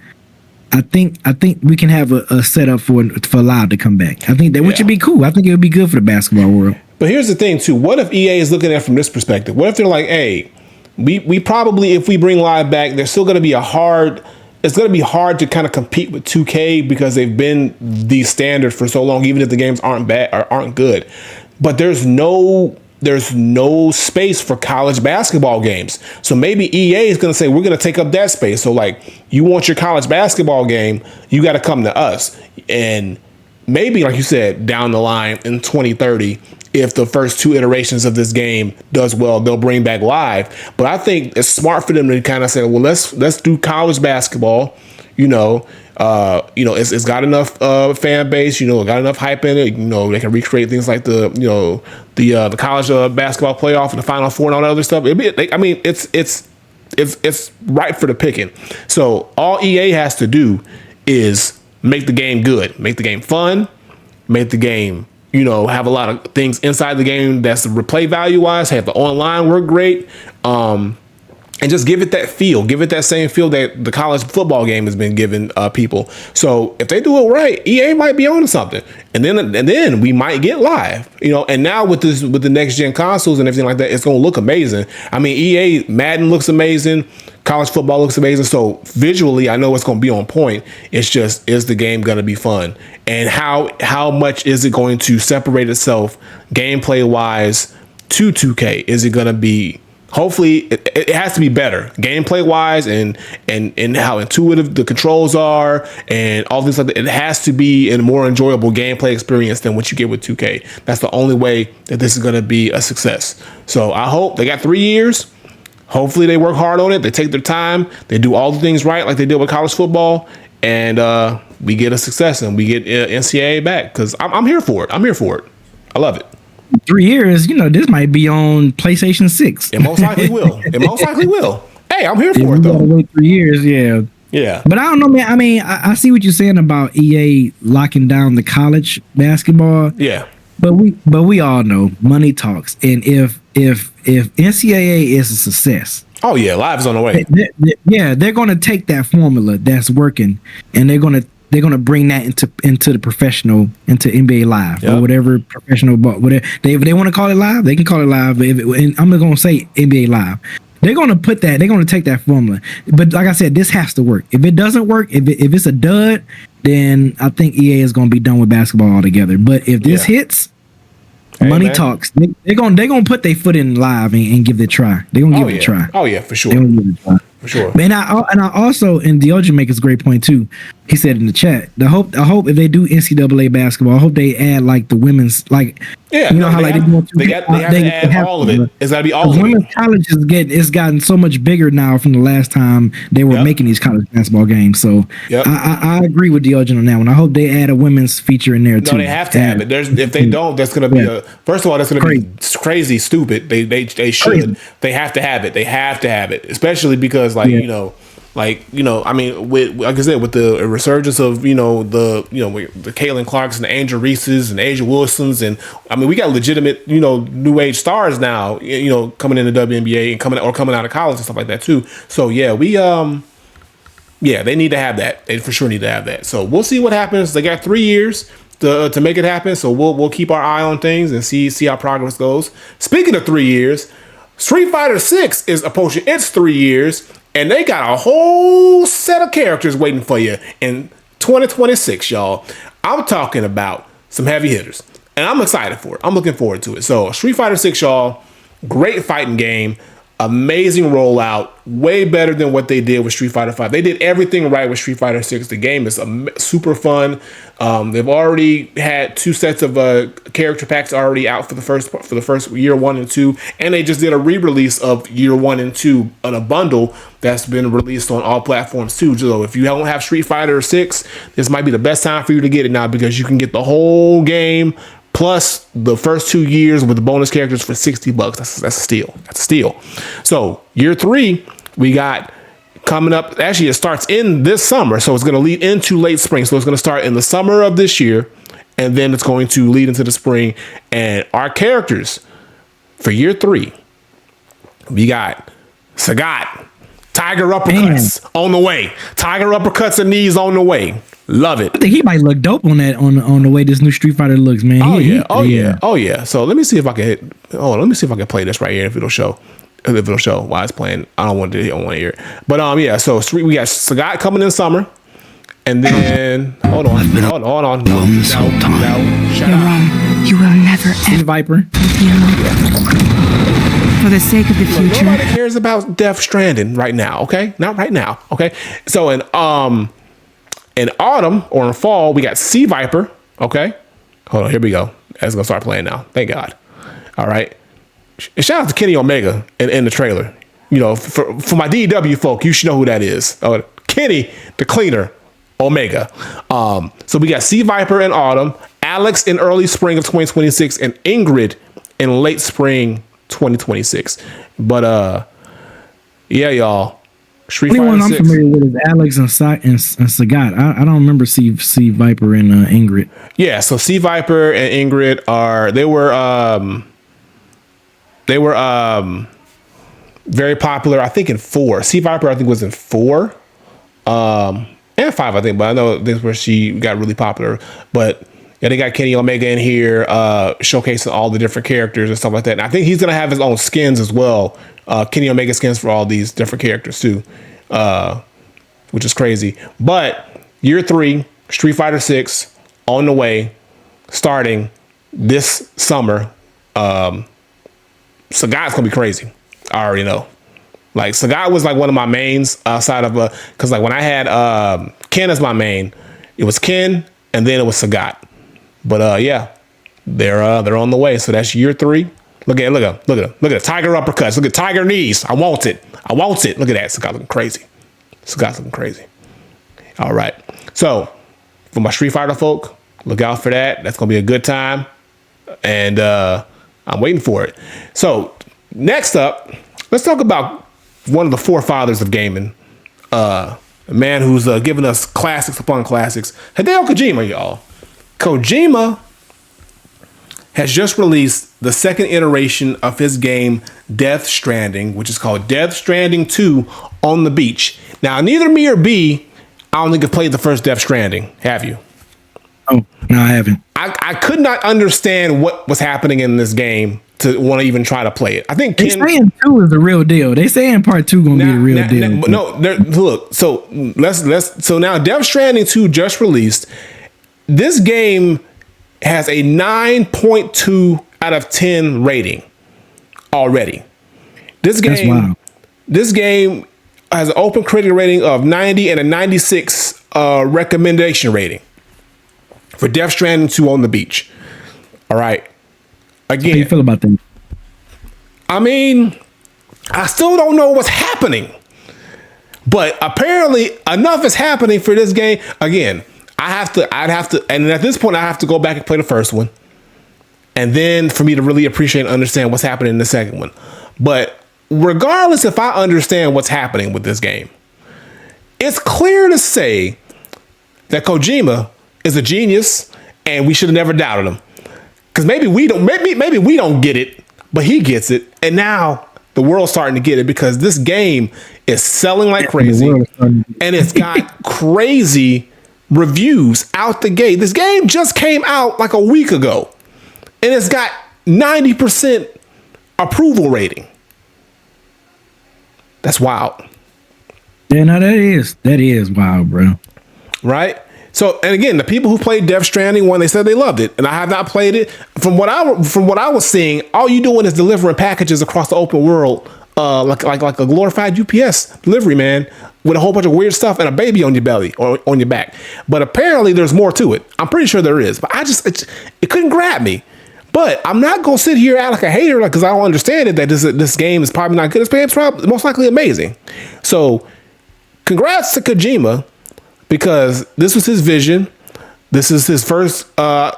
S2: I think we can have a setup for Live to come back. I think that which would be cool. I think it would be good for the basketball world.
S1: But here's the thing too. What if EA is looking at it from this perspective? What if they're like, hey, we probably, if we bring Live back, there's still going to be it's going to be hard to kind of compete with 2K because they've been the standard for so long, even if the games aren't bad or aren't good. But there's no space for college basketball games. So maybe EA is going to say, we're going to take up that space. So like, you want your college basketball game, you got to come to us. And maybe, like you said, down the line in 2030, if the first 2 iterations of this game does well, they'll bring back live. But I think it's smart for them to kind of say, well, let's do college basketball. It's got enough fan base. It got enough hype in it. They can recreate things like the college basketball playoff and the Final Four and all that other stuff. It's ripe for the picking. So all EA has to do is make the game good, make the game fun, make the game, have a lot of things inside the game that's replay value wise, have the online work great, and just give it that feel, give it that same feel that the college football game has been giving people. So if they do it right, EA might be onto something, and then we might get live, And now with the next gen consoles and everything like that, it's gonna look amazing. I mean, EA Madden looks amazing, college football looks amazing. So visually, I know it's gonna be on point. It's just, is the game gonna be fun, and how much is it going to separate itself gameplay wise to 2K? Is it gonna be? Hopefully, it has to be better gameplay wise, and how intuitive the controls are, and all things like that. It has to be a more enjoyable gameplay experience than what you get with 2K. That's the only way that this is going to be a success. So I hope they got 3 years. Hopefully, they work hard on it. They take their time. They do all the things right, like they did with college football, and we get a success and we get NCAA back, because I'm here for it. I'm here for it. I love it.
S2: 3 years, this might be on PlayStation 6.
S1: It most likely will. Hey, I'm here for it, though.
S2: Wait 3 years, yeah.
S1: Yeah.
S2: But I don't know, man. I mean, I see what you're saying about EA locking down the college basketball.
S1: Yeah.
S2: But we all know money talks. And if NCAA is a success.
S1: Oh, yeah. Live's on the way.
S2: They're going to take that formula that's working, and they're going to bring that into the professional, into NBA Live, or whatever professional, but whatever if they want to call it live, they can call it live. And I'm not going to say NBA Live. They're going to put that. They're going to take that formula. But like I said, this has to work. If it doesn't work, if it's a dud, then I think EA is going to be done with basketball altogether. But if this hits, money talks. They're gonna put their foot in live and give it a try. They're gonna give it a try.
S1: Oh yeah, for sure.
S2: They're gonna give it a try.
S1: For sure.
S2: And I also, and Diogen makes a great point too. He said in the chat, I hope if they do NCAA basketball, I hope they add like the women's, like
S1: they have to add all of it. It's got to be all of it.
S2: Women's college it's gotten so much bigger now from the last time they were making these college basketball games. So I agree with Diogen on that one. I hope they add a women's feature in there too.
S1: No, they have to have it. If they don't, that's going to be first of all, that's going to be crazy stupid. They should. Crazy. They have to have it. They have to have it, especially because I mean, with like I said, with the resurgence of the Caitlin Clarks and the Angel Reeses and Asia Wilsons, and I mean, we got legitimate new age stars now coming in the WNBA and coming out of college and stuff like that too. So yeah, they need to have that. They for sure need to have that. So we'll see what happens. They got 3 years to make it happen. So we'll keep our eye on things and see how progress goes. Speaking of 3 years, Street Fighter 6 is approaching its 3 years. And they got a whole set of characters waiting for you in 2026, y'all. I'm talking about some heavy hitters. And I'm excited for it. I'm looking forward to it. So Street Fighter 6, y'all, great fighting game. Amazing rollout. Way better than what they did with Street Fighter 5. They did everything right with Street Fighter 6. The game is super fun. They've already had 2 sets of character packs already out for the first year 1 and 2, and they just did a re-release of year 1 and 2 on a bundle that's been released on all platforms too. So if you don't have Street Fighter 6, this might be the best time for you to get it now, because you can get the whole game plus the first 2 years with the bonus characters for $60. That's a steal. That's a steal. So year 3, we got coming up. Actually, it starts in this summer, so it's going to lead into late spring. So it's going to start in the summer of this year, and then it's going to lead into the spring. And our characters for year 3, we got Sagat, Tiger uppercuts on the way. Tiger uppercuts and knees on the way. Love it.
S2: I think he might look dope on that on the way this new Street Fighter looks, man.
S1: Oh yeah. So let me see if I can play this right here. If it'll show why it's playing. I don't want to hear it. But so we got Sagat coming in summer, and then hold on. No, shut
S3: You're
S1: up.
S3: wrong. You will never ever
S2: Viper.
S3: For the sake of the future.
S1: Nobody cares about Death Stranding right now. Okay, not right now. Okay, so in autumn or in fall, we got Sea Viper Okay. Hold on. Here we go. That's gonna start playing now. Thank God. All right. And shout out to Kenny Omega in the trailer. You know, for my DW folk, you should know who that is. Kenny, the cleaner, Omega. So we got Sea Viper in autumn, Alex in early spring of 2026, and Ingrid in late spring 2026. But yeah, y'all. Street Fighter 6.
S2: I'm familiar with is Alex and Sagat. I don't remember Sea Viper and Ingrid.
S1: Yeah, so Sea Viper and Ingrid they were very popular, I think, in 4. Sea Viper, I think, was in 4. And 5, I think, but I know this is where she got really popular. But yeah, they got Kenny Omega in here, showcasing all the different characters and stuff like that. And I think he's gonna have his own skins as well. Kenny Omega skins for all these different characters too, which is crazy. But year 3, Street Fighter 6 on the way, starting this summer. Sagat's gonna be crazy. I already know. Like, Sagat was like one of my mains outside of because like when I had Ken as my main, it was Ken and then it was Sagat. But yeah, they're on the way. So that's year 3. Look at it. Tiger uppercuts. Look at tiger knees. I want it. Look at that. Sagat looking crazy. All right. So for my Street Fighter folk, look out for that. That's gonna be a good time. And I'm waiting for it. So next up, let's talk about one of the forefathers of gaming. A man who's given us classics upon classics. Hideo Kojima, y'all. Kojima has just released the second iteration of his game Death Stranding, which is called Death Stranding 2 on the Beach. Now, neither me or B, I don't think have played the first Death Stranding. Have you?
S2: Oh, no, I haven't.
S1: I could not understand what was happening in this game to want to even try to play it. I think
S2: they saying 2 is the real deal. They saying part 2 gonna be the real deal.
S1: No, look. So let's. So now Death Stranding 2 just released. This game has a 9.2 out of 10 rating already. This game has an open critic rating of 90 and a 96 recommendation rating for Death Stranding 2 on the Beach. All right. Again,
S2: how do you feel about that?
S1: I mean, I still don't know what's happening, but apparently enough is happening for this game. Again, I'd have to, and at this point I have to go back and play the first one. And then for me to really appreciate and understand what's happening in the second one. But regardless if I understand what's happening with this game, it's clear to say that Kojima is a genius and we should have never doubted him. Because maybe we don't get it, but he gets it. And now the world's starting to get it because this game is selling like crazy. And it's got crazy reviews out the gate. This game just came out like a week ago. And it's got 90% approval rating. That's wild.
S2: Yeah, no, that is wild, bro.
S1: Right? So, and again, the people who played Death Stranding 1, they said they loved it, and I have not played it. From what I was seeing, all you doing is delivering packages across the open world, like a glorified UPS delivery man with a whole bunch of weird stuff and a baby on your belly or on your back. But apparently, there's more to it. I'm pretty sure there is, but it couldn't grab me. But I'm not gonna sit here and act like a hater, because I don't understand it. That this game is probably not good. This game's probably most likely amazing. So, congrats to Kojima. Because this was his vision. This is his first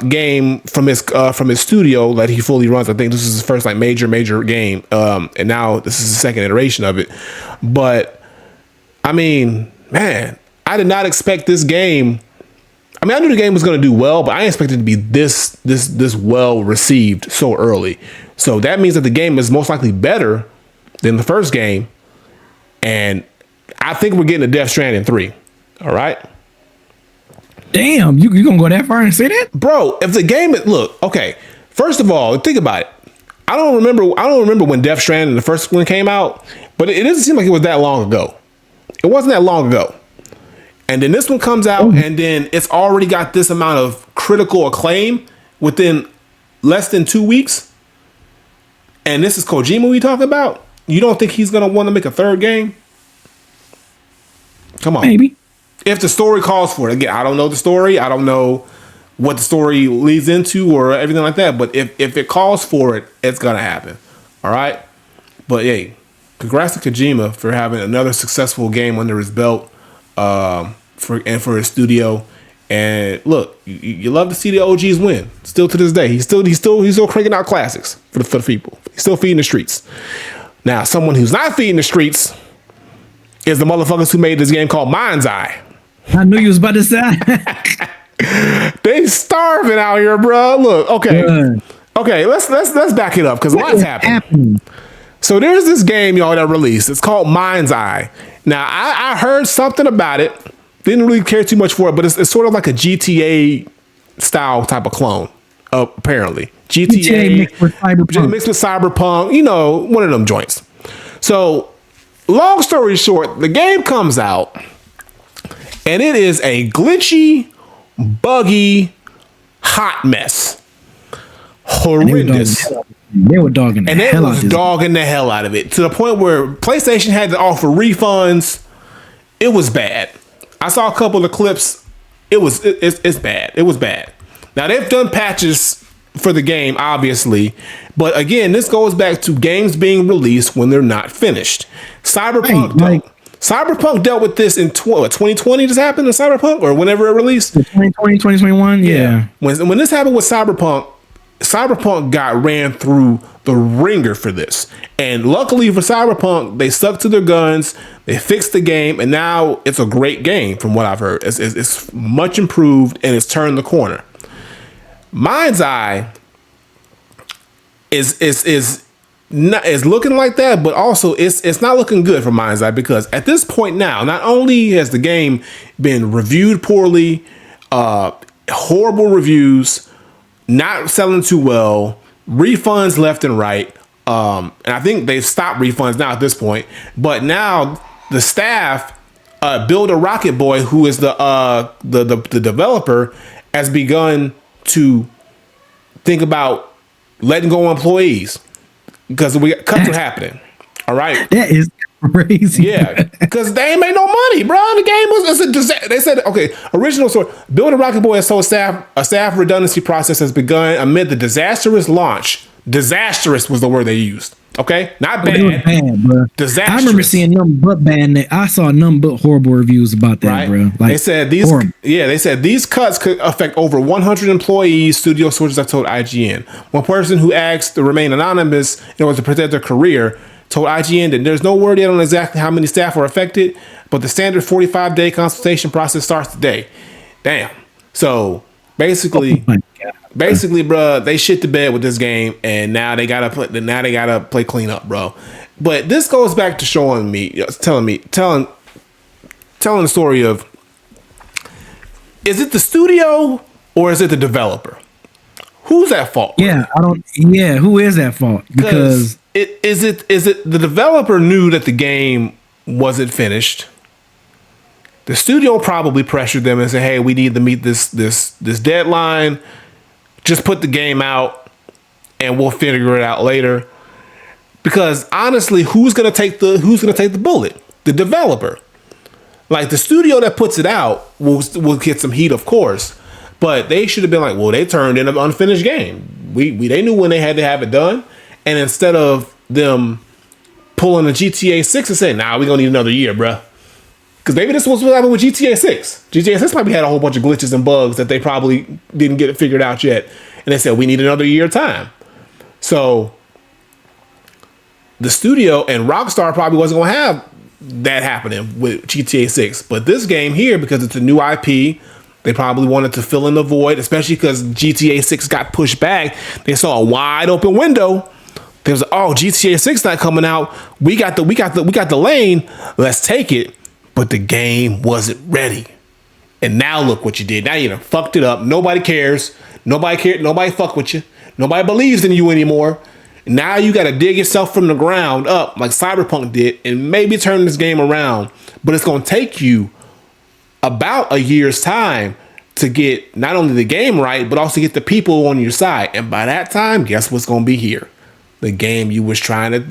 S1: game from his studio that he fully runs. I think this is his first like major game, and now this is the second iteration of it. But I mean, man, I did not expect this game. I mean, I knew the game was going to do well, but I didn't expect it to be this well received so early. So that means that the game is most likely better than the first game, and I think we're getting a Death Stranding 3. All right.
S2: Damn, you gonna go that far and say that,
S1: bro? If the game look okay, first of all, think about it. I don't remember when Death Stranding the first one came out, but it doesn't seem like it was that long ago. It wasn't that long ago. And then this one comes out, and then it's already got this amount of critical acclaim within less than 2 weeks. And this is Kojima we talking about. You don't think he's gonna want to make a third game? Come on,
S2: maybe.
S1: If the story calls for it. Again, I don't know the story. I don't know what the story leads into or everything like that. But if it calls for it, it's gonna happen. All right. But hey, congrats to Kojima for having another successful game under his belt, for his studio. And look, you love to see the OGs win. Still to this day, he's still cranking out classics for the people. He's still feeding the streets. Now, someone who's not feeding the streets is the motherfuckers who made this game called Mind's Eye.
S2: I knew you was about to say.
S1: They starving out here, bro. Look, okay, let's back it up because what's happening? So there's this game, y'all, that released. It's called Mind's Eye. Now, I heard something about it. Didn't really care too much for it, but it's sort of like a GTA style type of clone, apparently. GTA mixed with Cyberpunk. You know, one of them joints. So, long story short, the game comes out, and it is a glitchy, buggy, hot mess. Horrendous.
S2: They were dogging the hell out of it.
S1: And they was dogging the hell out of it to the point where PlayStation had to offer refunds. It was bad. I saw a couple of clips. It's bad. It was bad. Now they've done patches for the game, obviously, but again, this goes back to games being released when they're not finished. Cyberpunk dealt with this in 2020. This happened in Cyberpunk or whenever it released.
S2: 2020, 2021. Yeah.
S1: When this happened with Cyberpunk got ran through the ringer for this. And luckily for Cyberpunk, they stuck to their guns, they fixed the game, and now it's a great game from what I've heard. It's much improved and it's turned the corner. Mind's Eye is looking like that, but also it's not looking good for Mind's Eye because at this point now, not only has the game been reviewed poorly, horrible reviews, not selling too well, refunds left and right. And I think they've stopped refunds now at this point. But now the staff, Build a Rocket Boy, who is the developer, has begun to think about letting go of employees because cuts are happening. All right,
S2: that is crazy.
S1: Yeah, because they ain't made no money, bro. The game was a disaster. They said, okay, original story. Build a Rocket Boy has told staff a staff redundancy process has begun amid the disastrous launch. Disastrous was the word they used. Okay, not bad.
S2: Bad, bro.
S1: Disastrous.
S2: I remember seeing nothing but bad. I saw nothing but horrible reviews about that,
S1: right?
S2: Bro.
S1: Like, they said these. Horrible. Yeah, they said these cuts could affect over 100 employees. Studio sources have told IGN. One person who asked to remain anonymous in order to protect their career told IGN that there's no word yet on exactly how many staff are affected, but the standard 45-day consultation process starts today. Damn. So basically, bro, they shit the bed with this game, and now they gotta play clean up, bro. But this goes back to telling the story of, is it the studio or is it the developer? Who's at fault?
S2: Yeah, who is at fault? Because
S1: is it the developer knew that the game wasn't finished? The studio probably pressured them and said, "Hey, we need to meet this deadline. Just put the game out, and we'll figure it out later." Because honestly, who's gonna take the bullet? The developer. Like the studio that puts it out will get some heat, of course, but they should have been like, "Well, they turned in an unfinished game. They knew when they had to have it done." And instead of them pulling a GTA 6 and saying, "Nah, we're gonna need another year, bruh." Because maybe this was what happened with GTA 6. GTA 6 probably had a whole bunch of glitches and bugs that they probably didn't get it figured out yet. And they said, we need another year time. So the studio and Rockstar probably wasn't going to have that happening with GTA 6. But this game here, because it's a new IP, they probably wanted to fill in the void, especially because GTA 6 got pushed back. They saw a wide open window. There was, GTA 6 not coming out. We got the lane. Let's take it. But the game wasn't ready. And now look what you did. Now you done fucked it up. Nobody cares. Nobody fuck with you. Nobody believes in you anymore. Now you got to dig yourself from the ground up like Cyberpunk did and maybe turn this game around. But it's going to take you about a year's time to get not only the game right, but also get the people on your side. And by that time, guess what's going to be here? The game you was trying to.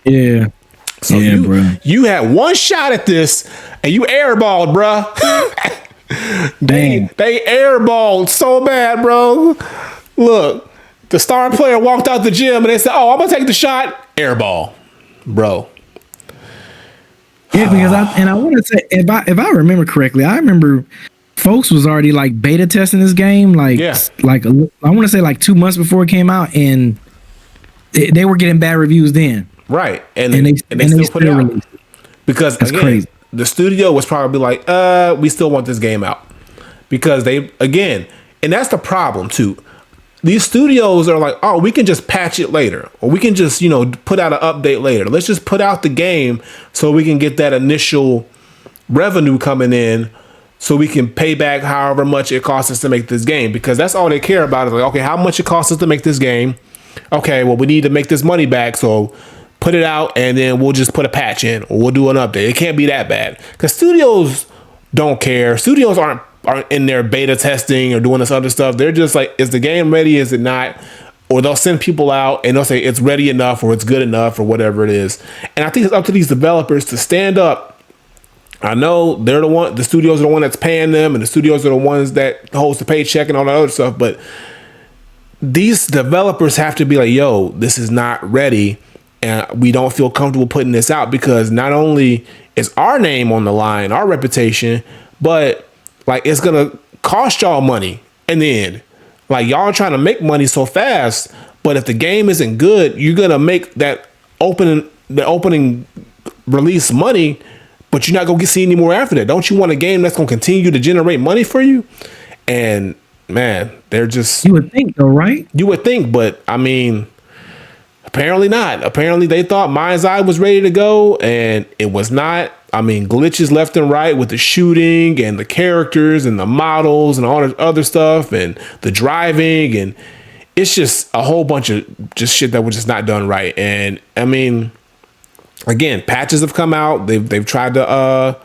S2: Yeah.
S1: So you had one shot at this and you airballed, bruh. They airballed so bad, bro. Look, the star player walked out the gym and they said, "Oh, I'm gonna take the shot." Airball, bro.
S2: Yeah, because I want to say if I remember correctly, I remember folks was already like beta testing this game, like I want to say like 2 months before it came out, and they were getting bad reviews then.
S1: Right, and they still put it out because that's crazy. The studio was probably like, we still want this game out because and that's the problem too. These studios are like, oh, we can just patch it later, or we can just, put out an update later. Let's just put out the game so we can get that initial revenue coming in so we can pay back however much it costs us to make this game, because that's all they care about is like, okay, how much it costs us to make this game? Okay, well, we need to make this money back, so put it out and then we'll just put a patch in or we'll do an update. It can't be that bad because studios don't care. Studios aren't in their beta testing or doing this other stuff. They're just like, is the game ready? Is it not? Or they'll send people out and they'll say it's ready enough or it's good enough or whatever it is. And I think it's up to these developers to stand up. I know the studios are the one that's paying them, and the studios are the ones that holds the paycheck and all that other stuff. But these developers have to be like, yo, this is not ready. And we don't feel comfortable putting this out because not only is our name on the line, our reputation, but like it's gonna cost y'all money in the end. Like y'all are trying to make money so fast, but if the game isn't good, you're gonna make the opening release money, but you're not gonna see any more after that. Don't you want a game that's gonna continue to generate money for you? And man, they're just,
S2: you would think though, right?
S1: You would think, but I mean, apparently not. Apparently they thought Mind's Eye was ready to go and it was not. I mean, glitches left and right with the shooting and the characters and the models and all the other stuff and the driving, and it's just a whole bunch of just shit that was just not done right. And I mean, again, patches have come out. They've tried to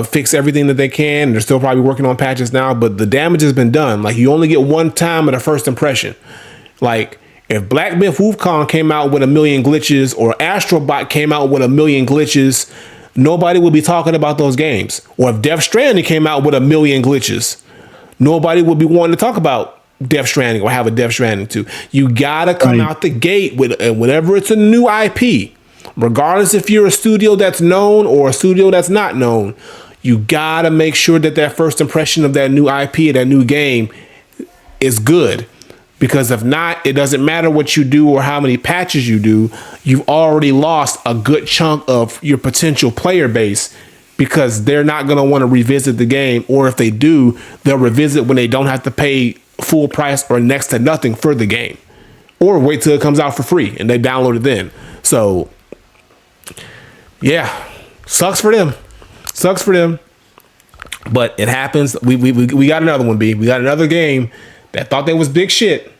S1: fix everything that they can. They're still probably working on patches now, but the damage has been done. Like you only get one time of the first impression. Like if Black Myth Wukong came out with 1 million glitches or Astrobot came out with 1 million glitches, nobody would be talking about those games. Or if Death Stranding came out with 1 million glitches, nobody would be wanting to talk about Death Stranding or have a Death Stranding 2. You gotta come out the gate with whenever it's a new IP, regardless if you're a studio that's known or a studio that's not known. You gotta make sure that first impression of that new IP, that new game, is good. Because if not, it doesn't matter what you do or how many patches you do. You've already lost a good chunk of your potential player base because they're not going to want to revisit the game. Or if they do, they'll revisit when they don't have to pay full price or next to nothing for the game. Or wait till it comes out for free and they download it then. So, yeah, sucks for them. Sucks for them. But it happens. We got another one, B. We got another game that thought they was big shit,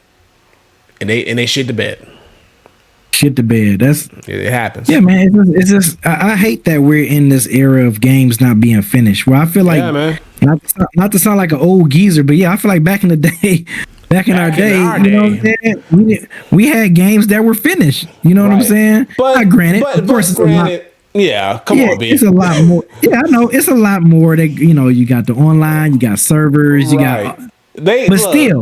S1: and they shit the bed.
S2: Shit the bed.
S1: It happens.
S2: Yeah, man. It's just I hate that we're in this era of games not being finished. Where I feel like,
S1: man.
S2: Not to sound like an old geezer, but yeah, I feel like back in our day, you know what I'm saying? We had games that were finished. You know what I'm saying?
S1: But
S2: granted, of course, it's granted.
S1: Yeah, come on, B.
S2: It's a lot more. Yeah, I know it's a lot more. That you got the online, you got servers, you got.
S1: We talking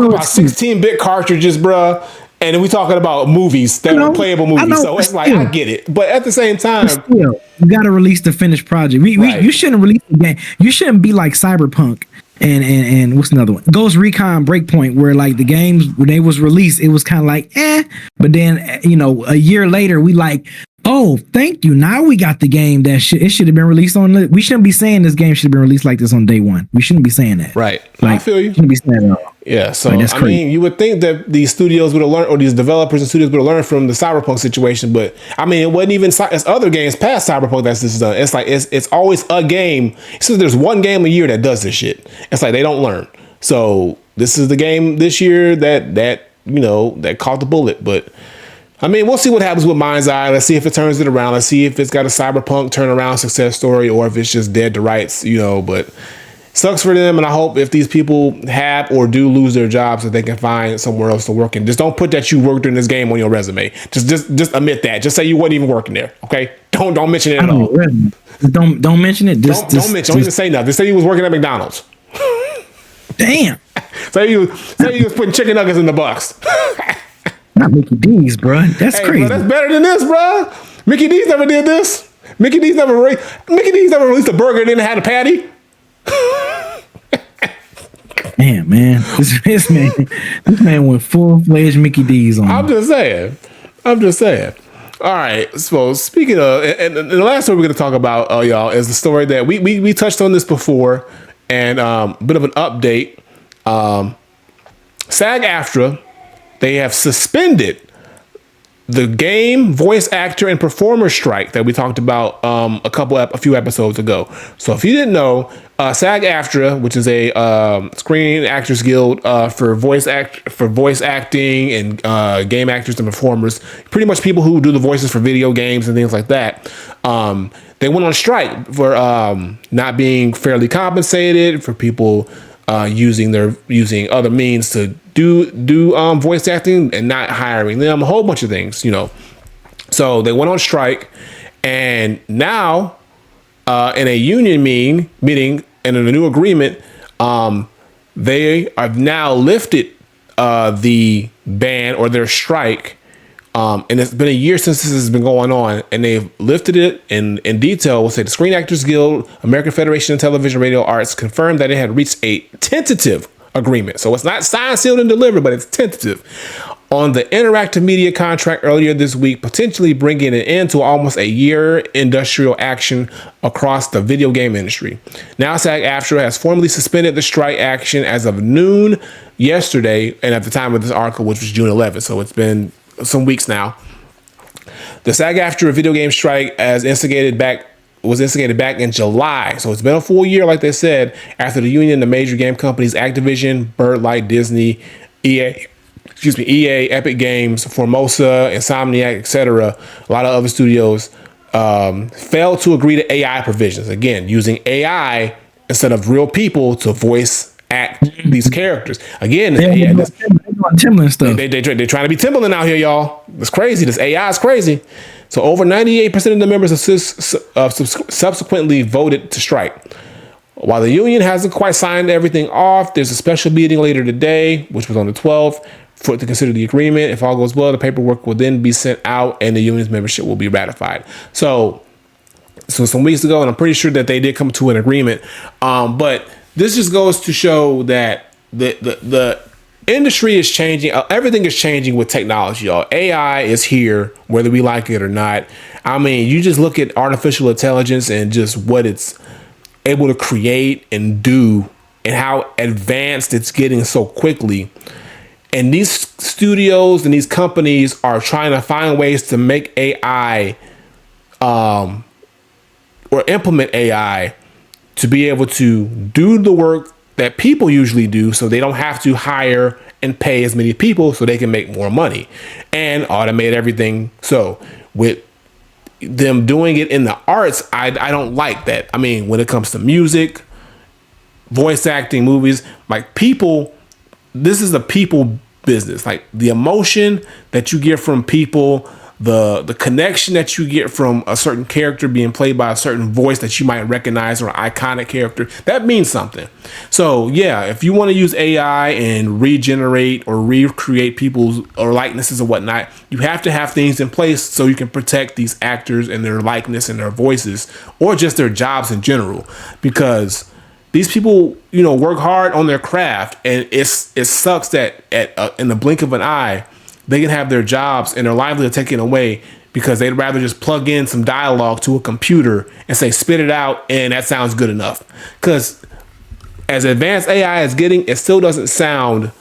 S1: about 16-bit cartridges, bruh, and then we talking about movies that are playable movies. So it's like I get it, but at the same time,
S2: you got to release the finished project. You shouldn't release the game. You shouldn't be like Cyberpunk and what's another one? Ghost Recon Breakpoint, where like the games when they was released, it was kind of like but then a year later we like. Oh, thank you. Now we got the game that it should have been released on. We shouldn't be saying this game should have been released like this on day one. We shouldn't be saying that.
S1: Right.
S2: Like,
S1: I feel you.
S2: Shouldn't be saying that.
S1: Yeah. So I mean, you would think that these studios would have learned, or these developers and studios would have learned from the Cyberpunk situation. But I mean, it wasn't even. It's other games past Cyberpunk that's this done. It's like it's always a game. So there's one game a year that does this shit. It's like they don't learn. So this is the game this year that caught the bullet, but. I mean, we'll see what happens with Mind's Eye. Let's see if it turns it around. Let's see if it's got a Cyberpunk turnaround success story or if it's just dead to rights, But sucks for them, and I hope if these people have or do lose their jobs that they can find somewhere else to work in. Just don't put that you worked in this game on your resume. Just admit that. Just say you weren't even working there, okay? Don't mention it at all.
S2: Don't mention it.
S1: Don't mention. Don't even say nothing. Just say he was working at McDonald's.
S2: Damn.
S1: Say he was putting chicken nuggets in the box.
S2: Not Mickey D's, bro. That's crazy.
S1: Bro, that's better than this, bro. Mickey D's never did this. Mickey D's never released a burger and then had a patty.
S2: Damn, man. This man went full-fledged Mickey D's on.
S1: I'm just saying. All right. So speaking of, and the last story we're going to talk about, y'all, is the story that we touched on this before, and a bit of an update. SAG-AFTRA, they have suspended the game, voice actor, and performer strike that we talked about a few episodes ago. So if you didn't know, SAG-AFTRA, which is a Screen Actors Guild for voice acting and game actors and performers, pretty much people who do the voices for video games and things like that. They went on strike for not being fairly compensated, for people using other means to do voice acting and not hiring them, a whole bunch of things, So they went on strike, and now in a union meeting and in a new agreement, they have now lifted the ban or their strike. And it's been a year since this has been going on, and they've lifted it in detail. We'll say the Screen Actors Guild, American Federation of Television Radio Arts confirmed that it had reached a tentative agreement. So it's not signed, sealed, and delivered, but it's tentative on the interactive media contract earlier this week, potentially bringing an end to almost a year industrial action across the video game industry. Now SAG-AFTRA has formally suspended the strike action as of noon yesterday, and at the time of this article, which was June 11th. So it's been some weeks now. The SAG-AFTRA video game strike was instigated back in July. So it's been a full year, like they said, after the union, the major game companies, Activision, Birdlight, Disney, EA, Epic Games, Formosa, Insomniac, etc., a lot of other studios failed to agree to AI provisions. Again, using AI instead of real people to voice act these characters. Again, they're
S2: Timbaland stuff.
S1: They're trying to be Timbaland out here, y'all. It's crazy. This AI is crazy. So over 98% of the members subsequently voted to strike. While the union hasn't quite signed everything off, there's a special meeting later today, which was on the 12th, to consider the agreement. If all goes well, the paperwork will then be sent out and the union's membership will be ratified. So some weeks ago, and I'm pretty sure that they did come to an agreement. But this just goes to show that the industry is changing. Everything is changing with technology, y'all. AI is here, whether we like it or not. I mean, you just look at artificial intelligence and just what it's able to create and do and how advanced it's getting so quickly. And these studios and these companies are trying to find ways to make AI or implement AI to be able to do the work that people usually do, so they don't have to hire and pay as many people, so they can make more money and automate everything. So with them doing it in the arts, I don't like that. I mean, when it comes to music, voice acting, movies, like people, this is a people business. Like the emotion that you get from people, the connection that you get from a certain character being played by a certain voice that you might recognize, or an iconic character, that means something. So yeah, if you want to use AI and regenerate or recreate people's or likenesses and whatnot, you have to have things in place so you can protect these actors and their likeness and their voices, or just their jobs in general, because these people, work hard on their craft, and it sucks that in the blink of an eye, they can have their jobs and their livelihood taken away because they'd rather just plug in some dialogue to a computer and say, spit it out, and that sounds good enough. Because as advanced AI is getting, it still doesn't sound,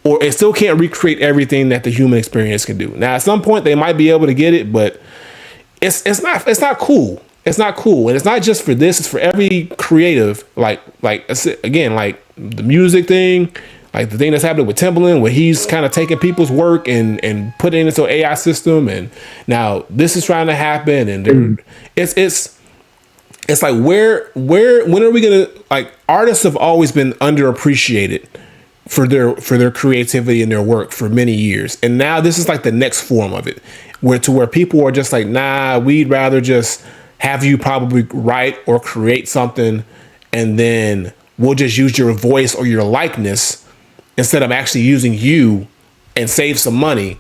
S1: or it still can't recreate everything that the human experience can do. Now, at some point, they might be able to get it, but it's not cool. It's not cool. And it's not just for this, it's for every creative, like again, like the music thing, like the thing that's happening with Timbaland, where he's kind of taking people's work and putting it into an AI system. And now this is trying to happen. And it's like, when are we going to, like, artists have always been underappreciated for their creativity and their work for many years. And now this is like the next form of it, where people are just like, nah, we'd rather just have you probably write or create something, and then we'll just use your voice or your likeness instead of actually using you and save some money,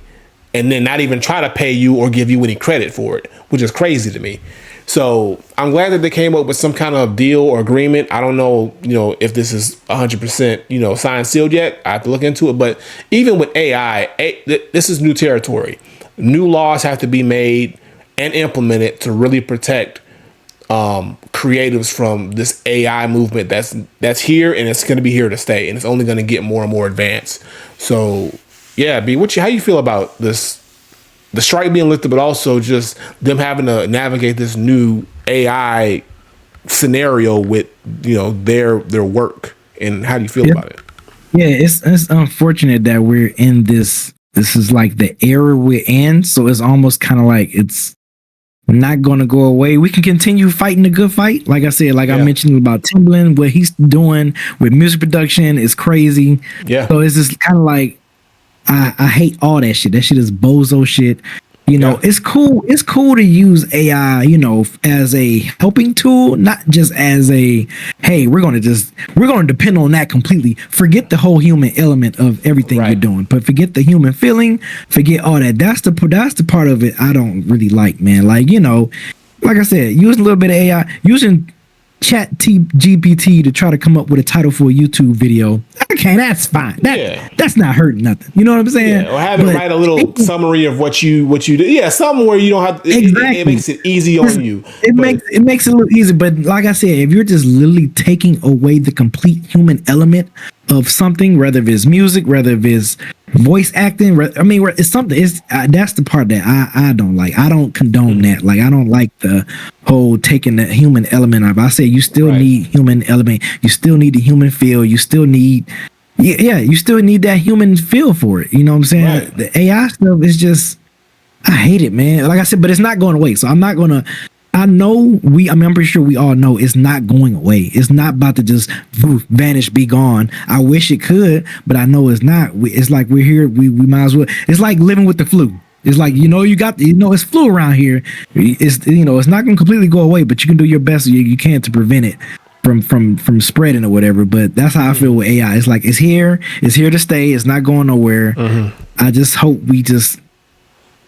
S1: and then not even try to pay you or give you any credit for it, which is crazy to me. So I'm glad that they came up with some kind of deal or agreement. I don't know, if this is 100%, signed, sealed yet. I have to look into it. But even with AI, this is new territory. New laws have to be made and implemented to really protect creatives from this AI movement that's here, and it's going to be here to stay, and it's only going to get more and more advanced. So yeah, B, how you feel about this? The strike being lifted, but also just them having to navigate this new AI scenario with their work, and how do you feel about it?
S2: Yeah, it's unfortunate that we're in this. This is like the era we're in, so it's almost kind of like it's not going to go away. We can continue fighting the good fight. Like I said, I mentioned about Timbaland, what he's doing with music production is crazy. Yeah. So it's just kind of like, I hate all that shit. That shit is bozo shit. It's cool. It's cool to use AI, as a helping tool, not just as a, hey, we're going to depend on that completely. Forget the whole human element of everything you're doing, but forget the human feeling, forget all that. That's the part of it I don't really like, man. Like I said, using a little bit of AI, using Chat GPT to try to come up with a title for a YouTube video. Okay, that's fine. That's not hurting nothing. You know what I'm saying?
S1: Yeah, or have it write a little summary of what you do. Yeah, something where you don't have to, it makes it easy on you.
S2: It makes it a little easy. But like I said, if you're just literally taking away the complete human element of something, whether it's music, whether it's voice acting, it's something. That's the part that I don't like. I don't condone that. Like, I don't like the whole taking the human element of. I say you still need human element. You still need the human feel. You still need, you still need that human feel for it. You know what I'm saying? Right. The AI stuff is just, I hate it, man. Like I said, but it's not going away. So I'm not gonna. I'm pretty sure we all know it's not going away. It's not about to just vanish, be gone. I wish it could, but I know it's not. It's like we're here. We might as well. It's like living with the flu. It's like, it's flu around here. It's not going to completely go away, but you can do your best you can to prevent it from spreading or whatever. But that's how I feel with AI. It's like, it's here to stay. It's not going nowhere. Mm-hmm. I just hope we just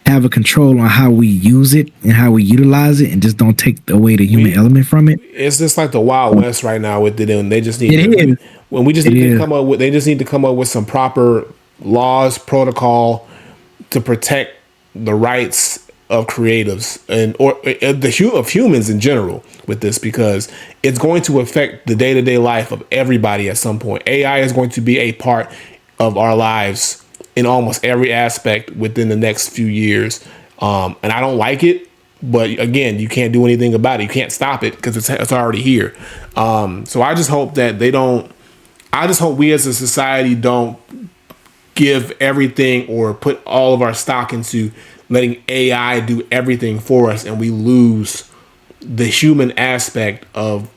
S2: have a control on how we use it and how we utilize it, and just don't take away the human element from it.
S1: It's just like the Wild West right now with it, and they just need to come up with some proper laws, protocol to protect the rights of creatives of humans in general with this, because it's going to affect the day-to-day life of everybody at some point. AI is going to be a part of our lives in almost every aspect within the next few years. And I don't like it, but again, you can't do anything about it. You can't stop it because it's already here. So I just hope that I just hope we as a society don't give everything or put all of our stock into letting AI do everything for us, and we lose the human aspect of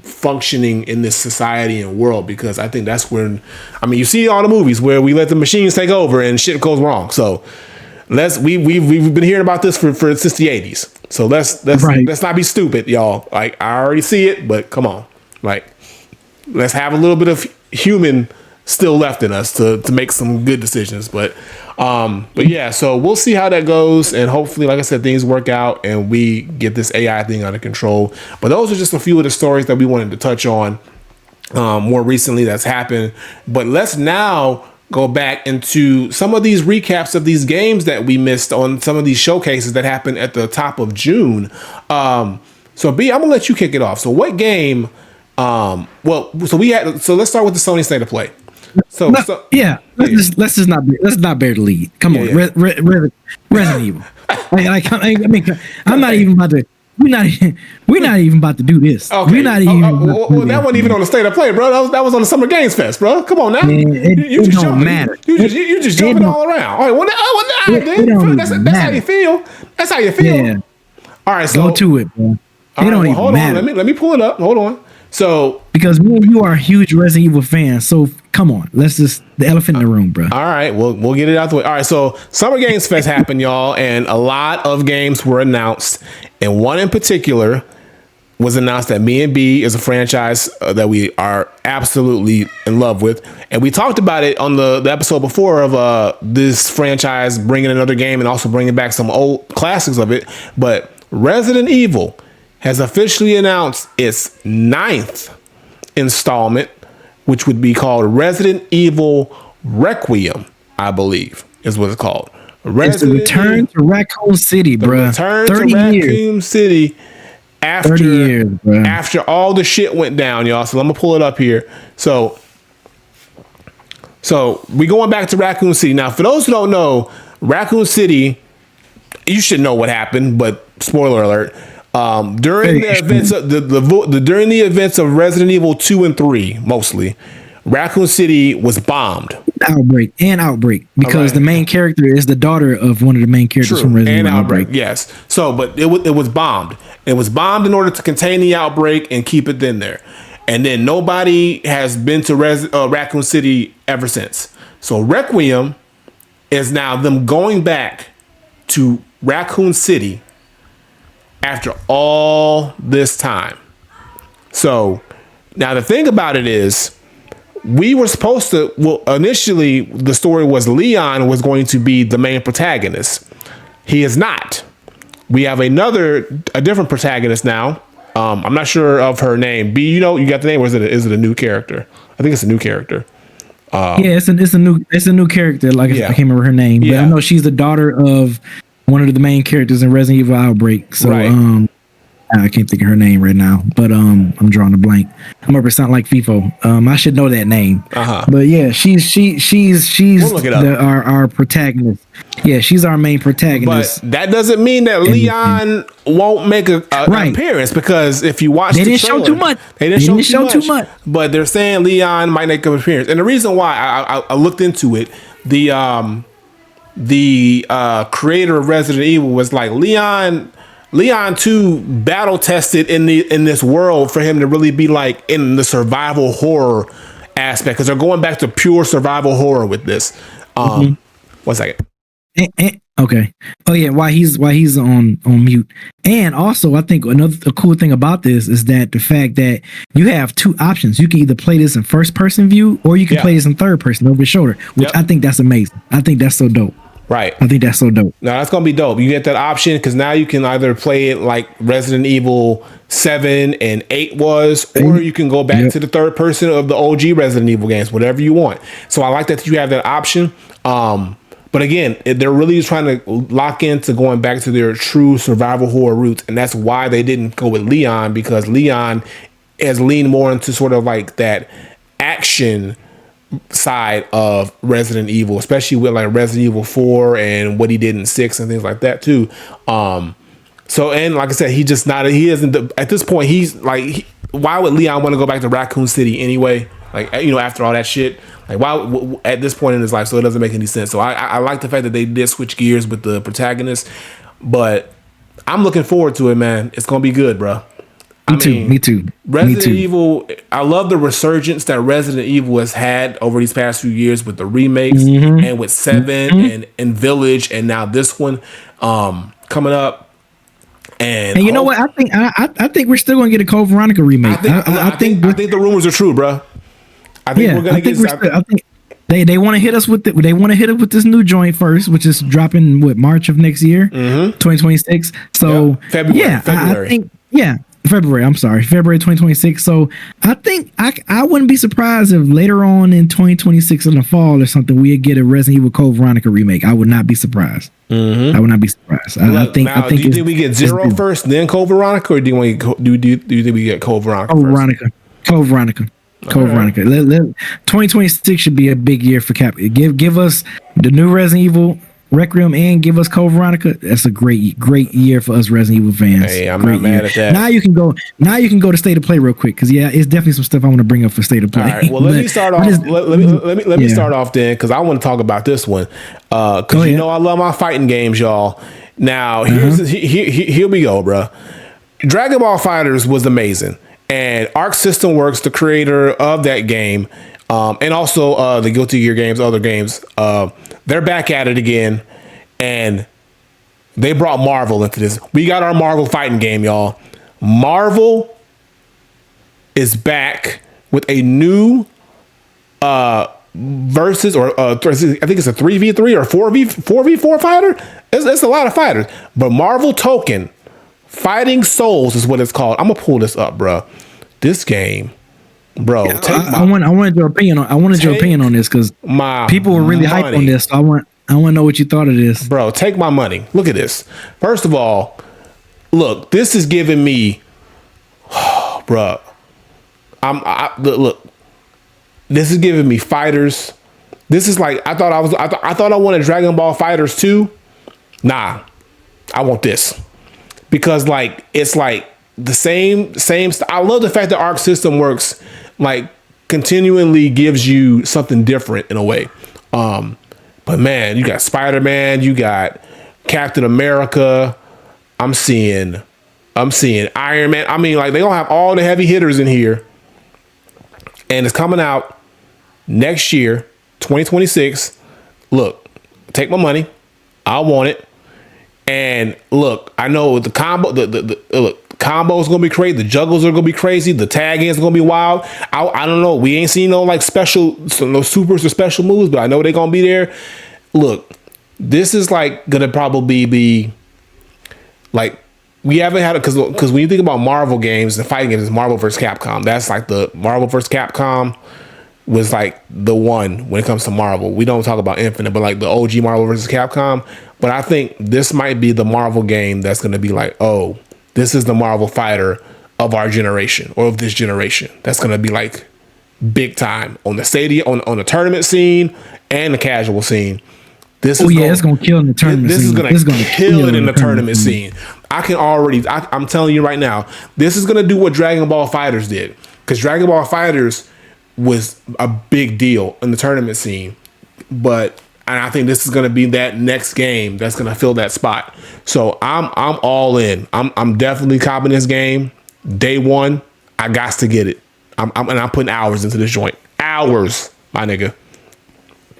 S1: functioning in this society and world, because I think that's when, you see all the movies where we let the machines take over and shit goes wrong. So we've been hearing about this for since the 80s. So let's not be stupid, y'all. Like, I already see it, but come on, like, let's have a little bit of human still left in us to make some good decisions. But yeah, so we'll see how that goes, and hopefully, like I said, things work out and we get this AI thing under control. But those are just a few of the stories that we wanted to touch on more recently that's happened. But let's now go back into some of these recaps of these games that we missed on some of these showcases that happened at the top of June. So B, I'm gonna let you kick it off. So what game? So let's start with the Sony State of Play. Let's not bear the lead. Come on, Resident Evil. I'm not even about to. We're not even about to do this. Okay. We're not even. That wasn't even on the State of Play, bro. That was on the Summer Games Fest, bro. Come on now. You just don't matter. You just jumping all around. All right, that's how you feel. That's how you feel. Yeah. All right, so
S2: go to it, bro. It don't even matter.
S1: Let me pull it up. Hold on. So
S2: because me and you are huge Resident Evil fans, so come on. Let's just the elephant in the room, bro.
S1: All right, we'll get it out the way. All right, so Summer Games Fest happened, y'all, and a lot of games were announced, and one in particular was announced that Me and B is a franchise that we are absolutely in love with, and we talked about it on the episode before of this franchise bringing another game and also bringing back some old classics of it. But Resident Evil has officially announced its 9th installment, which would be called Resident Evil Requiem, I believe is what it's called.
S2: It's the return to Raccoon City, bro.
S1: Return to Raccoon City. After
S2: 30 years, bro.
S1: After all the shit went down, y'all. So I'm gonna pull it up here. So we going back to Raccoon City. Now, for those who don't know, Raccoon City, you should know what happened, but spoiler alert. During the events of during the events of Resident Evil 2 and 3, mostly, Raccoon City was bombed.
S2: Outbreak because the main character is the daughter of one of the main characters from Resident Evil. Outbreak.
S1: Yes. So, but it was bombed. It was bombed in order to contain the outbreak and keep it in there. And then nobody has been to Raccoon City ever since. So Requiem is now them going back to Raccoon City after all this time. So now the thing about it is, we were supposed to, initially the story was Leon was going to be the main protagonist. He is not. We have a different protagonist now. I'm not sure of her name. B, you got the name, or is it a new character? I think it's a new character.
S2: It's a new character. I can't remember her name, but I know she's the daughter of one of the main characters in Resident Evil Outbreak. So
S1: right.
S2: I can't think of her name right now, but I'm drawing a blank. I'm gonna sound like FIFO. I should know that name. But yeah, she's we'll our protagonist. Yeah, she's our main protagonist.
S1: But that doesn't mean that Leon won't make an appearance, because if you watch,
S2: they didn't show too much.
S1: They didn't show too much. But they're saying Leon might make an appearance, and the reason why I looked into it, the creator of Resident Evil was like, Leon too battle tested in this world for him to really be like in the survival horror aspect, because they're going back to pure survival horror with this. 1 second.
S2: Okay. Oh yeah. Why he's on mute. And also, I think a cool thing about this is that the fact that you have two options. You can either play this in first person view, or you can play this in third person over your shoulder, which I think that's amazing. I think that's so dope.
S1: Right.
S2: I think that's so dope.
S1: No, that's going to be dope. You get that option, because now you can either play it like Resident Evil 7 and 8 was, or you can go back to the third person of the OG Resident Evil games, whatever you want. So I like that you have that option. But again, they're really trying to lock into going back to their true survival horror roots. And that's why they didn't go with Leon, because Leon has leaned more into sort of like that action side of Resident Evil, especially with like Resident Evil 4 and what he did in 6 and things like that too. So, and like I said, he isn't at this point, he's like, why would Leon want to go back to Raccoon City anyway? Like, after all that shit, like why at this point in his life? So it doesn't make any sense. So I like the fact that they did switch gears with the protagonist, but I'm looking forward to it, man. It's going to be good, bro.
S2: Me too.
S1: Resident Evil, I love the resurgence that Resident Evil has had over these past few years with the remakes and with 7 and Village, and now this one coming up. And
S2: you know what? I think we're still gonna get a Code Veronica remake.
S1: I think the rumors are true, bro. I think we're gonna get.
S2: I think they want to hit us with this new joint first, which is dropping March of next year, 2026. So
S1: February.
S2: I think February. I'm sorry, February 2026. So I think I wouldn't be surprised if later on in 2026 in the fall or something we'd get a Resident Evil Code Veronica remake. I would not be surprised. I would not be surprised. I think.
S1: Do you think we get Zero first, then Code Veronica, or do you think we get Code Veronica first?
S2: Code Veronica. 2026 should be a big year for Cap. Give us the new Resident Evil Requiem and give us Code Veronica. That's a great year for us Resident Evil fans.
S1: Hey, I'm not mad at that.
S2: Now you can go to State of Play real quick, because it's definitely some stuff I want to bring up for State of Play.
S1: All right, well, let me start off. Let me start off then, because I want to talk about this one. Because I love my fighting games, y'all. Now here we go, bro. Dragon Ball FighterZ was amazing, and Arc System Works, the creator of that game, And also the Guilty Gear games, other games. They're back at it again, and they brought Marvel into this. We got our Marvel fighting game, y'all. Marvel is back with a new versus, or I think it's a 3v3 or 4v4 fighter. It's a lot of fighters, but Marvel Token Fighting Souls is what it's called. I'm gonna pull this up, bro. This game, bro.
S2: Yeah, I wanted your opinion on. I wanted your opinion on this because people were really hyped on this. So I want to know what you thought of this,
S1: bro. Take my money. Look at this. First of all, look. This is giving me, bro. Look. This is giving me fighters. This is like I thought I wanted Dragon Ball Fighters 2. Nah, I want this because like it's like the same. I love the fact that Arc System Works like continually gives you something different in a way. But man, you got Spider-Man, you got Captain America. I'm seeing Iron Man. I mean, like they gonna have all the heavy hitters in here, and it's coming out next year, 2026. Look, take my money. I want it. And look, I know the combo, the combos gonna be crazy. The juggles are gonna be crazy. The tagging is gonna be wild. I don't know. We ain't seen no like no supers or special moves, but I know they're gonna be there. Look, this is like gonna probably be like we haven't had it because when you think about Marvel games, the fighting games is Marvel vs. Capcom. That's like the Marvel vs. Capcom was like the one when it comes to Marvel. We don't talk about Infinite, but like the OG Marvel vs. Capcom. But I think this might be the Marvel game that's going to be like, oh, this is the Marvel fighter of our generation or of this generation. That's going to be like big time on the stadium, on the tournament scene and the casual scene.
S2: It's going to kill in the tournament scene.
S1: This is going to kill it in the tournament scene. I'm telling you right now, this is going to do what Dragon Ball Fighters did. Because Dragon Ball Fighters was a big deal in the tournament scene, and I think this is going to be that next game that's going to fill that spot. So I'm all in. I'm definitely copping this game day one. I got to get it. I'm putting hours into this joint. Hours, my nigga.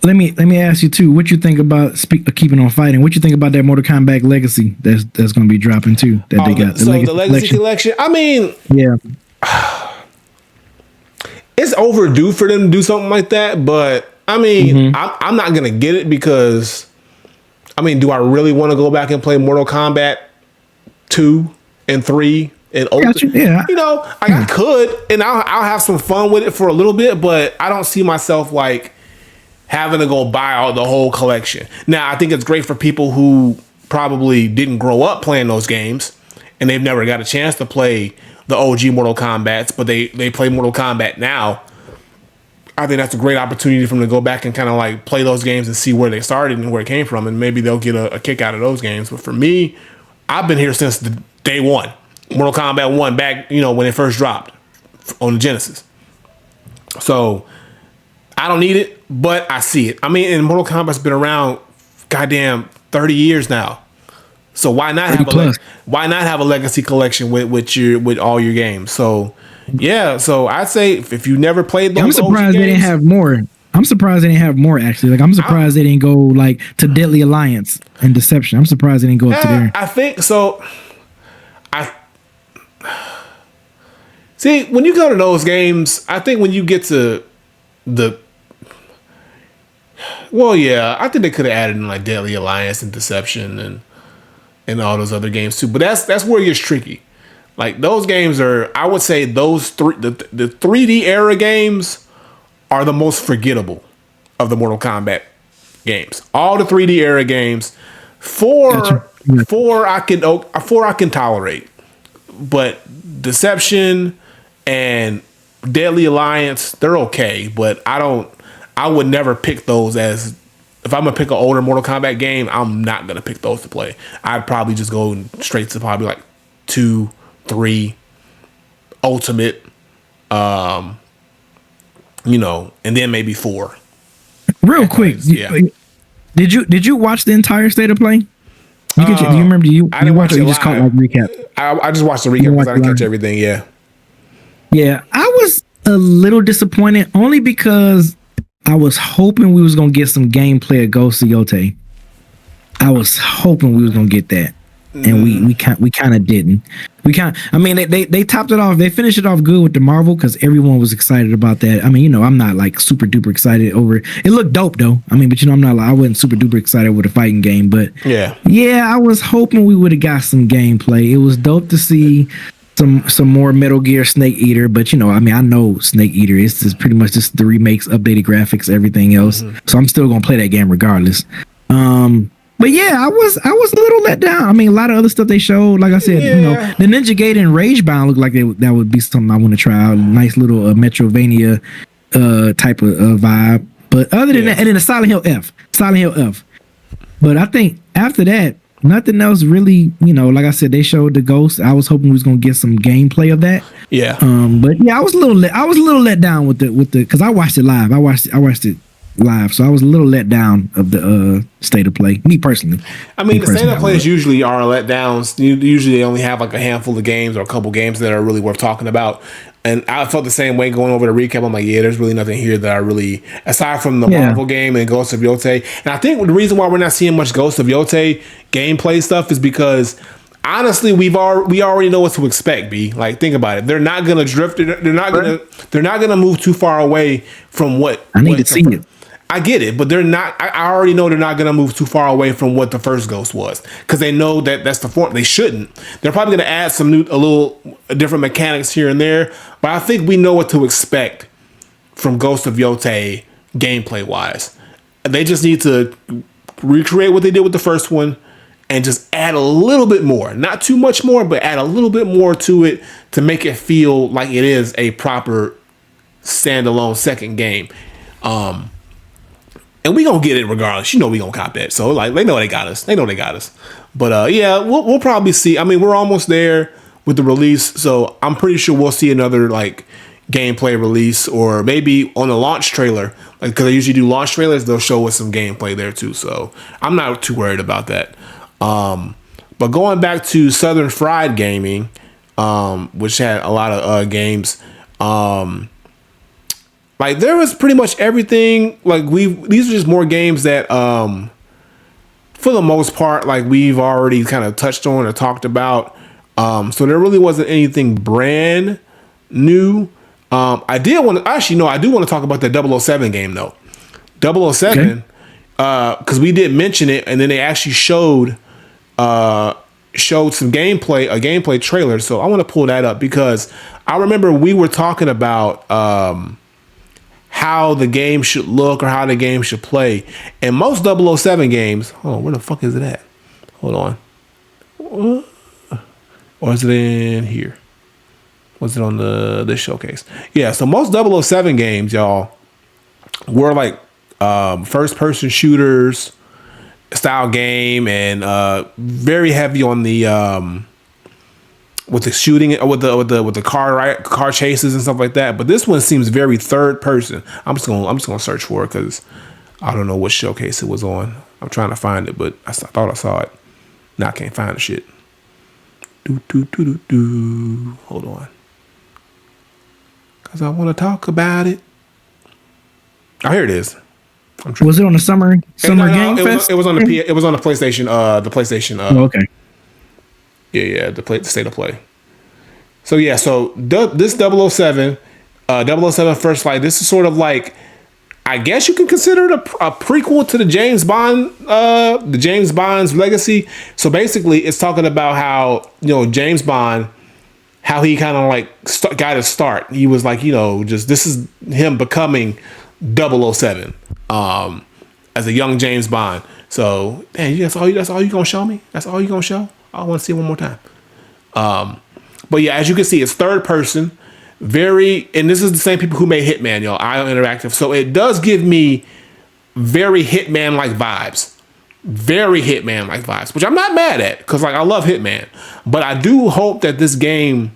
S2: Let me ask you too. What you think about keeping on fighting? What you think about that Mortal Kombat Legacy that's going to be dropping too? That they got
S1: the Legacy collection. I mean,
S2: yeah.
S1: It's overdue for them to do something like that, but I mean, I'm not gonna get it because, I mean, do I really want to go back and play Mortal Kombat 2 and 3 and
S2: yeah.
S1: You know, I could, and I'll have some fun with it for a little bit, but I don't see myself like having to go buy out the whole collection. Now, I think it's great for people who probably didn't grow up playing those games and they've never got a chance to play the OG Mortal Kombats, but they play Mortal Kombat now. I think that's a great opportunity for them to go back and kind of like play those games and see where they started and where it came from, and maybe they'll get a kick out of those games. But for me, I've been here since the day one. Mortal Kombat 1 back, when it first dropped on the Genesis. So I don't need it, but I see it. I mean, and Mortal Kombat's been around goddamn 30 years now. So why not have a legacy collection with all your games? So yeah, so I'd say if you never played those,
S2: I'm surprised they didn't have more. I'm surprised they didn't have more actually. Like I'm surprised they didn't go like to Deadly Alliance and Deception. I'm surprised they didn't go up to there.
S1: I think so. See, when you go to those games, I think when you get to I think they could have added in like Deadly Alliance and Deception and all those other games too. But that's where it gets tricky. Like those games are, I would say those the 3D era games are the most forgettable of the Mortal Kombat games. All the 3D era games, four I can tolerate, but Deception and Deadly Alliance, they're okay, but I would never pick those as, if I'm gonna pick an older Mortal Kombat game, I'm not gonna pick those to play. I'd probably just go straight to probably like 2, 3, Ultimate, and then maybe 4.
S2: Real quick, did you watch the entire State of Play? Do you remember?
S1: I didn't watch it.
S2: You just caught like recap.
S1: I just watched the recap because I didn't catch everything. Yeah.
S2: Yeah, I a little disappointed only because I was hoping we was gonna get some gameplay of Ghost of Yotei. I was hoping we was gonna get that, and we kind of didn't. I mean, they topped it off. They finished it off good with the Marvel because everyone was excited about that. I mean, you know, I'm not like super duper excited over it. It looked dope though. I mean, but you know, I wasn't super duper excited with a fighting game. But yeah, I was hoping we would have got some gameplay. It was dope to see some more Metal Gear Snake Eater. But you know, I mean, I know Snake Eater is just pretty much just the remakes, updated graphics, everything else. So I'm still gonna play that game regardless. But yeah, I was a little let down. I mean, a lot of other stuff they showed, like I said, you know, the Ninja Gaiden and Ragebound looked like that would be something I want to try out. Nice little Metrovania type of vibe. But other than that, and then the Silent Hill F. But I think after that, nothing else really. You know, like I said, they showed the Ghost. I was hoping we was gonna get some gameplay of that. Yeah. But yeah, I was a little let down with the because I watched it live. I watched it live, so I was a little let down of the state of play. Me personally.
S1: I mean, the state of plays usually are let downs. Usually they only have like a handful of games or a couple games that are really worth talking about. And I felt the same way going over the recap. I'm like, yeah, there's really nothing here that I really, aside from the Marvel game and Ghost of Yotei. And I think the reason why we're not seeing much Ghost of Yotei gameplay stuff is because honestly, we already know what to expect. B, like, think about it. They're not gonna drift. They're not gonna move too far away from what
S2: I need to see it.
S1: I get it, but they're not. I already know they're not going to move too far away from what the first Ghost was because they know that that's the form. They shouldn't. They're probably going to add some a little different mechanics here and there, but I think we know what to expect from Ghost of Yotei gameplay wise. They just need to recreate what they did with the first one and just add a little bit more, not too much more, but add a little bit more to it to make it feel like it is a proper standalone second game. And we gonna get it regardless. You know we gonna cop that. So like they know they got us. But yeah, we'll probably see. I mean, we're almost there with the release, so I'm pretty sure we'll see another like gameplay release or maybe on the launch trailer. Like because they usually do launch trailers, they'll show us some gameplay there too. So I'm not too worried about that. But going back to Southern Fried Gaming, which had a lot of games. Like there was pretty much everything. Like these are just more games that, for the most part, like we've already kind of touched on or talked about. So there really wasn't anything brand new. I do want to talk about the 007 game though. 007, because we did mention it, and then they actually showed some gameplay, a gameplay trailer. So I want to pull that up because I remember we were talking about how the game should look or how the game should play. And most 007 games, where the fuck is it at? Hold on. Or is it in here? Was it on this showcase? Yeah, so most 007 games, y'all, were like first person shooters style game and very heavy on the with the shooting, with the car chases and stuff like that. But this one seems very third person. I'm just gonna search for it because I don't know what showcase it was on. I'm trying to find it, but I thought I saw it. Now I can't find the shit. Hold on, because I want to talk about it. Oh, here it is.
S2: Was it on the summer game fest?
S1: It was on the it was on the PlayStation. The PlayStation.
S2: Okay.
S1: Yeah, the state of play. So yeah, so this 007, 007 First Flight, this is sort of like, I guess you can consider it a prequel to the James Bond's legacy. So basically, it's talking about how, James Bond, how he kind of like got his start. He was like, just this is him becoming 007 as a young James Bond. So, man, that's all you gonna show me? That's all you gonna show? I want to see it one more time. But yeah, as you can see, it's third person. And this is the same people who made Hitman, y'all. IO Interactive. So it does give me very Hitman-like vibes. Very Hitman-like vibes, which I'm not mad at because like I love Hitman. But I do hope that this game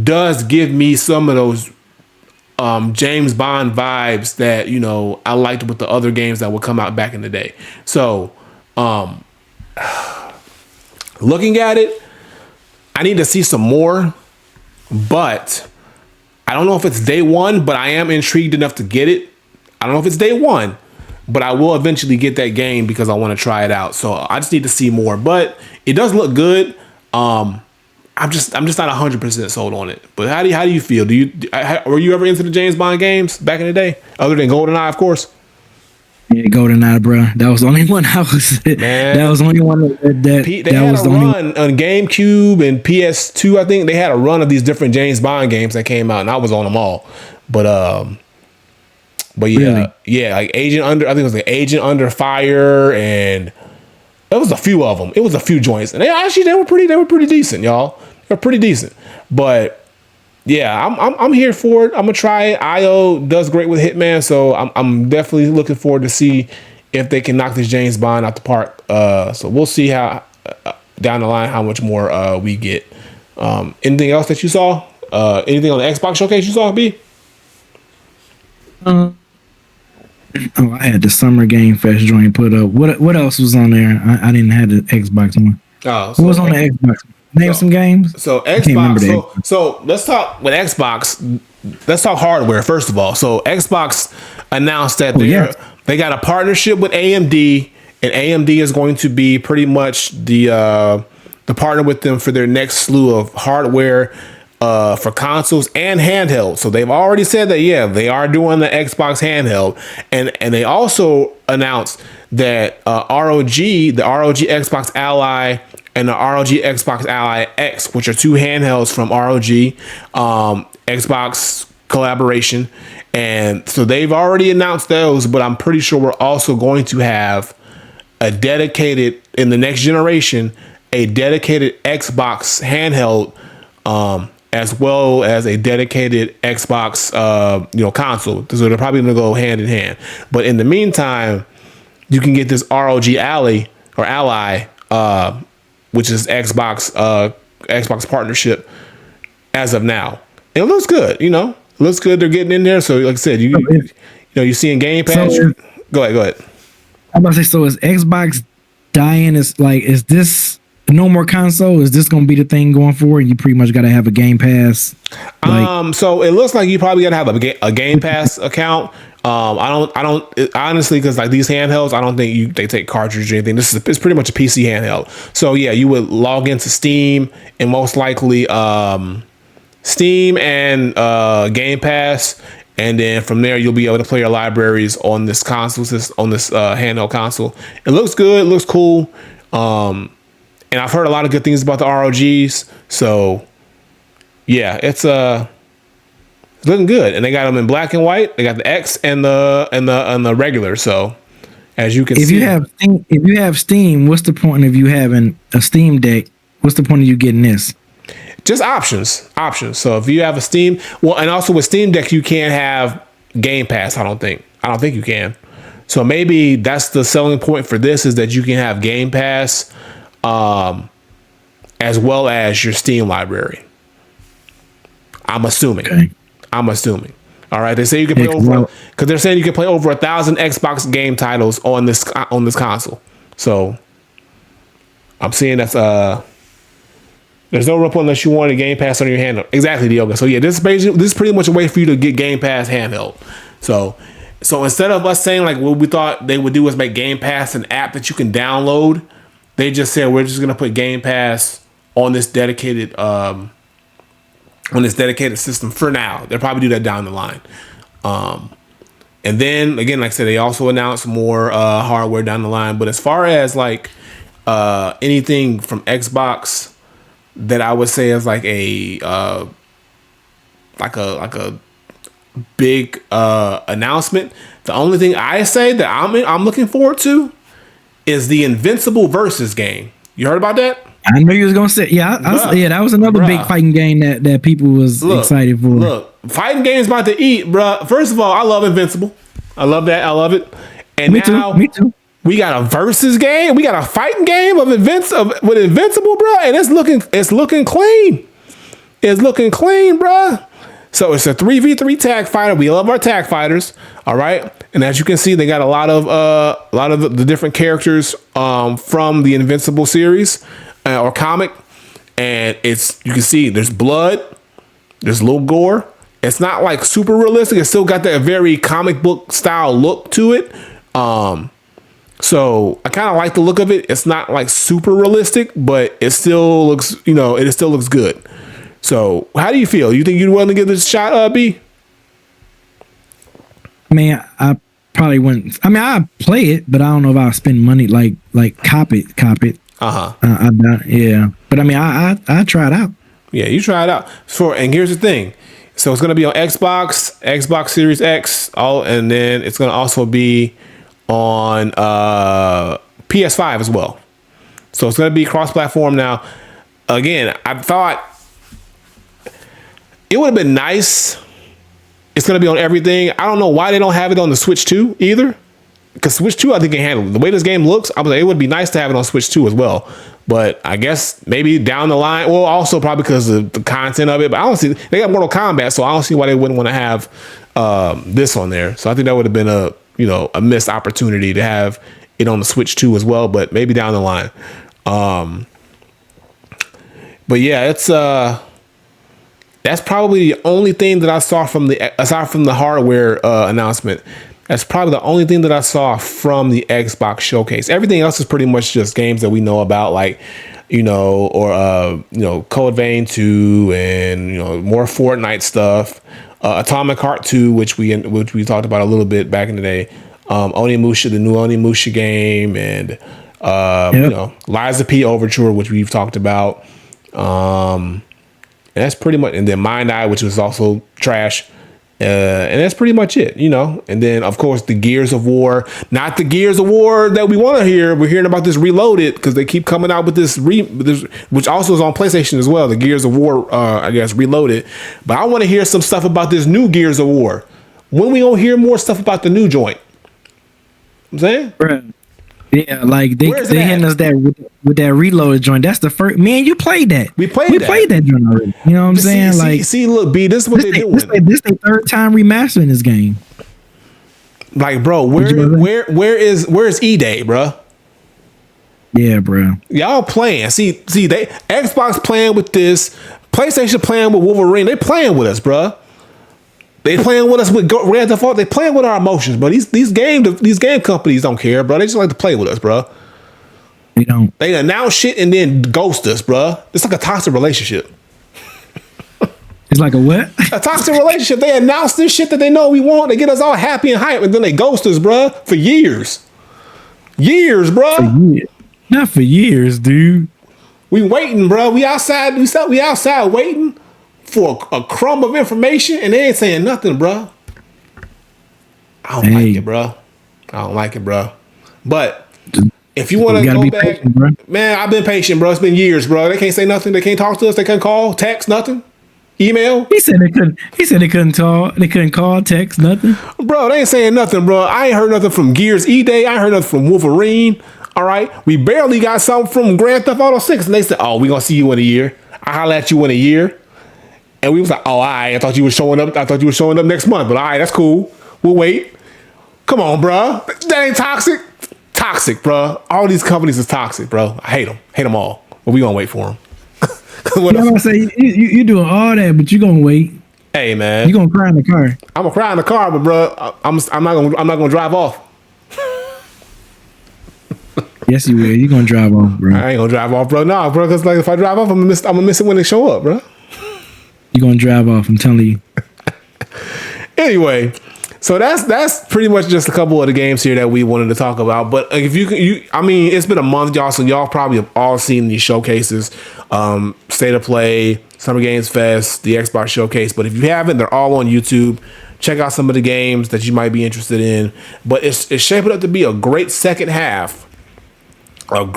S1: does give me some of those James Bond vibes that, I liked with the other games that would come out back in the day. So, looking at it, I need to see some more, but I don't know if it's day one, but I am intrigued enough to get it. I don't know if it's day one, but I will eventually get that game because I want to try it out. So I just need to see more, but it does look good. I'm just not 100% sold on it. But how do you feel? Were you ever into the James Bond games back in the day, other than GoldenEye, of course?
S2: Yeah, GoldenEye, bro. That was the only one I was. Man, that was the only one that
S1: they had was a run on GameCube and PS2. I think they had a run of these different James Bond games that came out, and I was on them all. But yeah, really? Yeah, like Agent Under. I think it was like Agent Under Fire, and there was a few of them. It was a few joints, and they were pretty decent, y'all. They're pretty decent, but. Yeah, I'm here for it. I'm gonna try it. IO does great with Hitman, so I'm definitely looking forward to see if they can knock this James Bond out the park. So we'll see how down the line how much more we get. Anything else that you saw? Anything on the Xbox showcase you saw, B?
S2: I had the Summer Game Fest joint put up. What else was on there? I didn't have the Xbox one. What was on the Xbox? Name some games.
S1: So Xbox. So let's talk with Xbox. Let's talk hardware first of all. So Xbox announced that they got a partnership with AMD, and AMD is going to be pretty much the partner with them for their next slew of hardware for consoles and handheld. So they've already said that they are doing the Xbox handheld, and they also announced that ROG, the ROG Xbox Ally, and the ROG Xbox Ally X, which are two handhelds from ROG, Xbox collaboration. And so they've already announced those, but I'm pretty sure we're also going to have a dedicated, in the next generation, a dedicated Xbox handheld, as well as a dedicated Xbox, console. So they're probably going to go hand in hand. But in the meantime, you can get this ROG Ally, which is Xbox partnership as of now. And it looks good, It looks good. They're getting in there. So like I said, you're seeing Game Pass. So, go ahead.
S2: I'm about to say, so is Xbox dying? Is this no more console? Is this going to be the thing going forward? You pretty much got to have a Game Pass.
S1: So it looks like you probably got to have a Game Pass account. I don't honestly, because like these handhelds, I don't think they take cartridge or anything. It's pretty much a PC handheld. So yeah, you would log into Steam and most likely Steam and Game Pass, and then from there you'll be able to play your libraries on this console, on this handheld console. It looks good, it looks cool, and I've heard a lot of good things about the ROGs. So yeah, it's looking good, and they got them in black and white. They got the X and the regular. So, as you can see,
S2: if you have Steam, what's the point of you having a Steam Deck? What's the point of you getting this?
S1: Just options. So if you have a Steam, and also with Steam Deck, you can't have Game Pass. I don't think you can. So maybe that's the selling point for this, is that you can have Game Pass, as well as your Steam library. I'm assuming. Okay. All right. They say you can play because they're saying you can play over 1,000 Xbox game titles on this console. So I'm seeing that's there's no real point unless you want a Game Pass on your handheld. Exactly, Diogo. So yeah, this is pretty much a way for you to get Game Pass handheld. So instead of us saying like what we thought they would do was make Game Pass an app that you can download, they just said we're just gonna put Game Pass on this dedicated system for now. They'll probably do that down the line. And then again, like I said, they also announced more hardware down the line. But as far as like anything from Xbox that I would say is like a big announcement, the only thing I say that I'm looking forward to is the Invincible Versus game. You heard about that?
S2: I knew you was gonna say, that was another big fighting game that people was excited for.
S1: Look, fighting games about to eat, bruh. First of all, I love Invincible. I love that. I love it. And me too. We got a versus game. We got a fighting game with Invincible, bruh. And it's looking clean. It's looking clean, bruh. So it's a 3v3 tag fighter. We love our tag fighters. All right. And as you can see, they got a lot of the different characters from the Invincible series or comic. And you can see there's blood, there's a little gore, It's not like super realistic. It's still got that very comic book style look to it. So I kind of like the look of it. It's not like super realistic, but it still looks, it still looks good. So how do you feel? You think you'd willing to give this a shot, B?
S2: I mean, I probably wouldn't. I mean, I'd play it, but I don't know if I'll spend money like cop it. Yeah, but I mean, I try it out.
S1: Yeah, you try it out. And here's the thing. So it's gonna be on Xbox Series X, and then it's gonna also be on PS5 as well. So it's gonna be cross-platform now. Again, I thought it would have been nice. It's gonna be on everything. I don't know why they don't have it on the Switch 2 either. Because Switch 2, I think, can handle it. The way this game looks, I was like, it would be nice to have it on Switch 2 as well. But I guess maybe down the line, well, also probably because of the content of it. But I don't see, they got Mortal Kombat, so I don't see why they wouldn't want to have this on there. So I think that would have been a missed opportunity to have it on the Switch 2 as well. But maybe down the line. But yeah, it's that's probably the only thing that I saw aside from the hardware announcement. That's probably the only thing that I saw from the Xbox showcase. Everything else is pretty much just games that we know about, like, Code Vein 2 and, more Fortnite stuff. Atomic Heart 2, which we talked about a little bit back in the day. Onimusha, the new Onimusha game, and Lies of P Overture, which we've talked about. And that's pretty much, and then Mind Eye, which was also trash. And that's pretty much it, and then of course the Gears of War, not the Gears of War that we want to hear. We're hearing about this Reloaded because they keep coming out with this which also is on PlayStation as well. The Gears of War, I guess Reloaded, but I want to hear some stuff about this new Gears of War. When we gonna hear more stuff about the new joint? I'm saying,
S2: right. Yeah, like they hitting us that with that Reloaded joint. That's the first. Man, you played that.
S1: We played
S2: that joint already. You know what I'm saying?
S1: See, look, B, this is what they're doing.
S2: This their third time remastering this game.
S1: Like, bro, where's E-Day, bro?
S2: Yeah, bro.
S1: Y'all playing. See, they Xbox playing with this, PlayStation playing with Wolverine. They playing with us, bro. They playing with us with Grand Theft Auto. They playing with our emotions, bro. These game companies don't care, bro. They just like to play with us, bro.
S2: They don't.
S1: They announce shit and then ghost us, bro. It's like a toxic relationship.
S2: It's like a what?
S1: A toxic relationship. They announce this shit that they know we want. They get us all happy and hype, and then they ghost us, bro, for years. Years, bro.
S2: Not for years, dude.
S1: We waiting, bro. We outside waiting for a crumb of information, and they ain't saying nothing, bro. I don't like it, bro. But if you want to go back, patient, man, I've been patient, bro. It's been years, bro. They can't say nothing. They can't talk to us. They can't call, text, nothing. Email.
S2: He said they couldn't talk. They couldn't call, text, nothing.
S1: Bro, they ain't saying nothing, bro. I ain't heard nothing from Gears E-Day. I ain't heard nothing from Wolverine. All right, we barely got something from Grand Theft Auto 6, and they said, "Oh, we gonna see you in a year. I holler at you in a year." And we was like, "Oh, all right. I thought you were showing up. Next month, but all right, that's cool. We'll wait." Come on, bro. That ain't toxic. Toxic, bro. All these companies is toxic, bro. I hate them all. But we gonna wait for them.
S2: What I'm say you doing all that, but you gonna wait.
S1: Hey, man,
S2: you gonna cry in the car.
S1: I'm gonna cry in the car, but bro, I'm not gonna drive off.
S2: Yes, you will. You gonna drive off, bro?
S1: I ain't gonna drive off, bro. Nah, bro. Cause like if I drive off, I'm gonna miss it when they show up, bro.
S2: You gonna drive off? I'm telling you.
S1: Anyway, so that's pretty much just a couple of the games here that we wanted to talk about. But if I mean, it's been a month, y'all, so y'all probably have all seen these showcases, State of Play, Summer Games Fest, the Xbox Showcase. But if you haven't, they're all on YouTube. Check out some of the games that you might be interested in. But it's shaping up to be a great second half of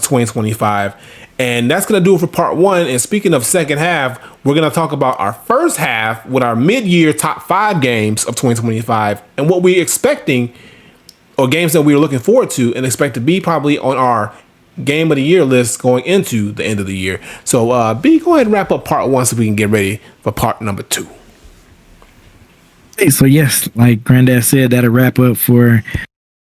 S1: 2025. And that's going to do it for part one. And speaking of second half, we're going to talk about our first half with our mid-year top 5 games of 2025 and what we're expecting, or games that we're looking forward to and expect to be probably on our game of the year list going into the end of the year. So B, go ahead and wrap up part one so we can get ready for part number 2.
S2: Hey, so yes, like Granddad said, that'll wrap up for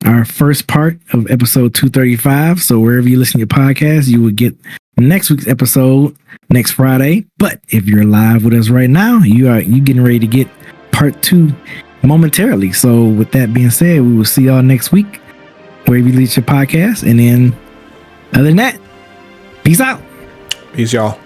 S2: our first part of episode 235. So wherever you listen to your podcast, you will get next week's episode next Friday. But if you're live with us right now, you getting ready to get part 2 momentarily. So with that being said, we will see y'all next week wherever you leave your podcast. And then other than that, peace out.
S1: Peace, y'all.